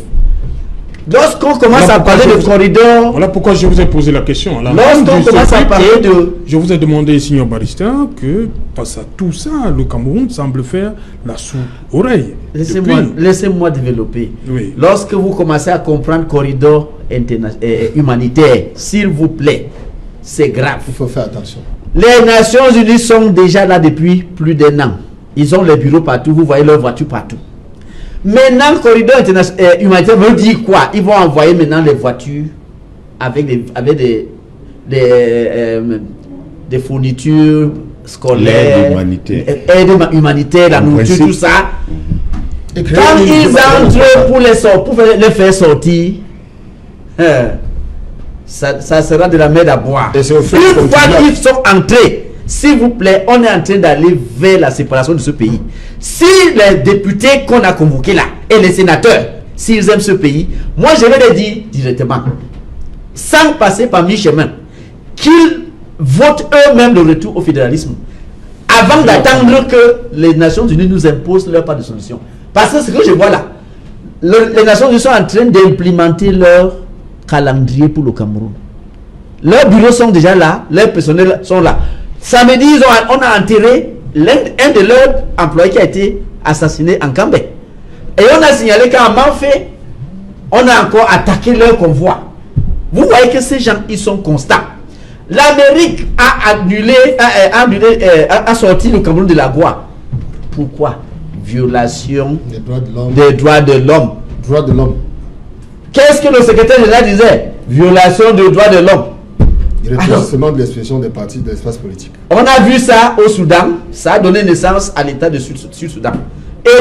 Lorsqu'on commence à parler de corridor... Voilà pourquoi je vous ai posé la question. Lorsqu'on commence à parler de... Je vous ai demandé, Signor Barista, que face à tout ça, le Cameroun semble faire la sourde-oreille. Laissez-moi développer. Oui. Lorsque vous commencez à comprendre corridor humanitaire, s'il vous plaît, c'est grave. Il faut faire attention. Les Nations Unies sont déjà là depuis plus d'1 an. Ils ont les bureaux partout, vous voyez leurs voitures partout. Maintenant, le corridor humanitaire veut dire quoi? Ils vont envoyer maintenant les voitures avec des fournitures scolaires, aide humanitaire, la nourriture, tout ça. Quand ils entrent pour les faire sortir, ça sera de la mer à boire. Une fois qu'ils sont entrés, s'il vous plaît, on est en train d'aller vers la séparation de ce pays. Si les députés qu'on a convoqués là, et les sénateurs, s'ils aiment ce pays, moi je vais les dire directement, sans passer par mi-chemin, qu'ils votent eux-mêmes le retour au fédéralisme, avant d'attendre que les Nations Unies nous imposent leur part de solution. Parce que ce que je vois là, les Nations Unies sont en train d'implémenter leur calendrier pour le Cameroun. Leurs bureaux sont déjà là, leurs personnels sont là. Samedi, on a enterré un de leurs employés qui a été assassiné en Cambé. Et on a signalé qu'à Manfé, on a encore attaqué leur convoi. Vous voyez que ces gens, ils sont constants. L'Amérique a sorti le Cameroun de la Goa. Pourquoi? Violation des droits de l'homme. Droits de l'homme. Qu'est-ce que le secrétaire général disait? Violation des droits de l'homme. Renforcement de l'expression des partis de l'espace politique. On a vu ça au Soudan, ça a donné naissance à l'état de Sud-Soudan.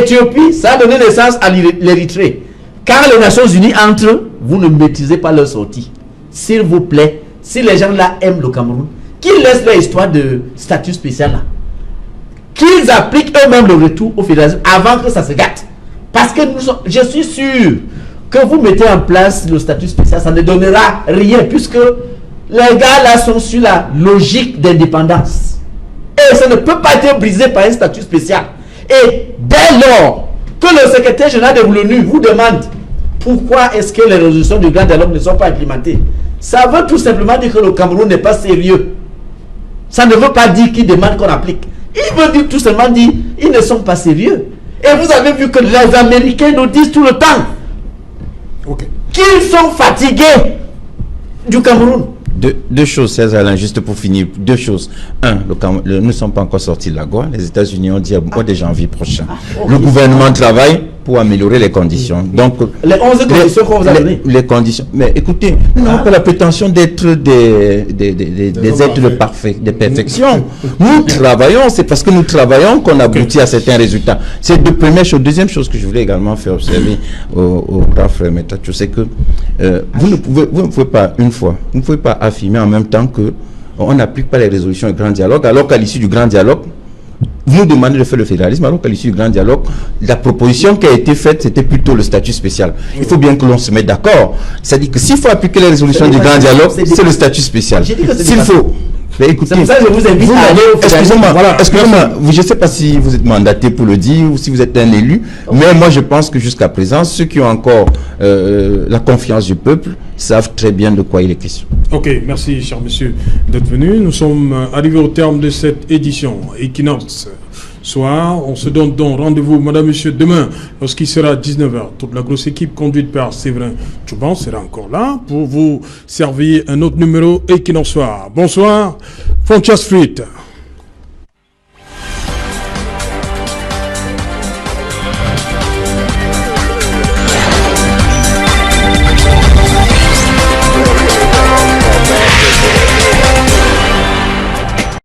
Éthiopie, ça a donné naissance à l'Érythrée. Quand les Nations Unies entrent, vous ne maîtrisez pas leur sortie. S'il vous plaît, si les gens là aiment le Cameroun, qu'ils laissent leur histoire de statut spécial là. Qu'ils appliquent eux-mêmes le retour au fédéralisme avant que ça se gâte. Parce que je suis sûr que vous mettez en place le statut spécial, ça ne donnera rien puisque les gars là sont sur la logique d'indépendance. Et ça ne peut pas être brisé par un statut spécial. Et dès lors que le secrétaire général de l'ONU vous demande pourquoi est-ce que les résolutions du grand dialogue ne sont pas implémentées, ça veut tout simplement dire que le Cameroun n'est pas sérieux. Ça ne veut pas dire qu'il demande qu'on applique. Il veut dire tout simplement dire ils ne sont pas sérieux. Et vous avez vu que les Américains nous disent tout le temps qu'ils sont fatigués du Cameroun. Deux choses, César Alain, juste pour finir. Deux choses. Un, nous ne sommes pas encore sortis de la Goa. Les États-Unis ont dit au mois de janvier prochain. Le gouvernement travaille pour améliorer les conditions. Donc, les 11 conditions qu'on vous a données. Les conditions. Mais écoutez, nous n'avons pas la prétention d'être des êtres parfaits, de perfection. Nous travaillons, c'est parce que nous travaillons qu'on aboutit à certains résultats. C'est de première chose. Deuxième chose que je voulais également faire observer au grand frère Metacho, c'est que vous ne pouvez pas, une fois, vous ne pouvez pas affirmer en même temps que on n'applique pas les résolutions du grand dialogue, alors qu'à l'issue du grand dialogue, vous nous demandez de faire le fédéralisme, alors qu'à l'issue du grand dialogue, la proposition qui a été faite, c'était plutôt le statut spécial. Il faut bien que l'on se mette d'accord. C'est-à-dire que s'il faut appliquer les résolutions du grand dialogue, c'est le statut spécial. S'il faut... Mais écoutez, c'est pour ça que je vous invite à aller au excusez-moi, je ne sais pas si vous êtes mandaté pour le dire ou si vous êtes un élu, mais moi je pense que jusqu'à présent, ceux qui ont encore la confiance du peuple savent très bien de quoi il est question. Ok, merci cher monsieur d'être venu. Nous sommes arrivés au terme de cette édition Equinox soir. On se donne donc rendez-vous, madame, monsieur, demain, lorsqu'il sera 19h. Toute la grosse équipe conduite par Séverin Tchouban sera encore là pour vous servir un autre numéro Equinox soir. Bonsoir, Foncha Street.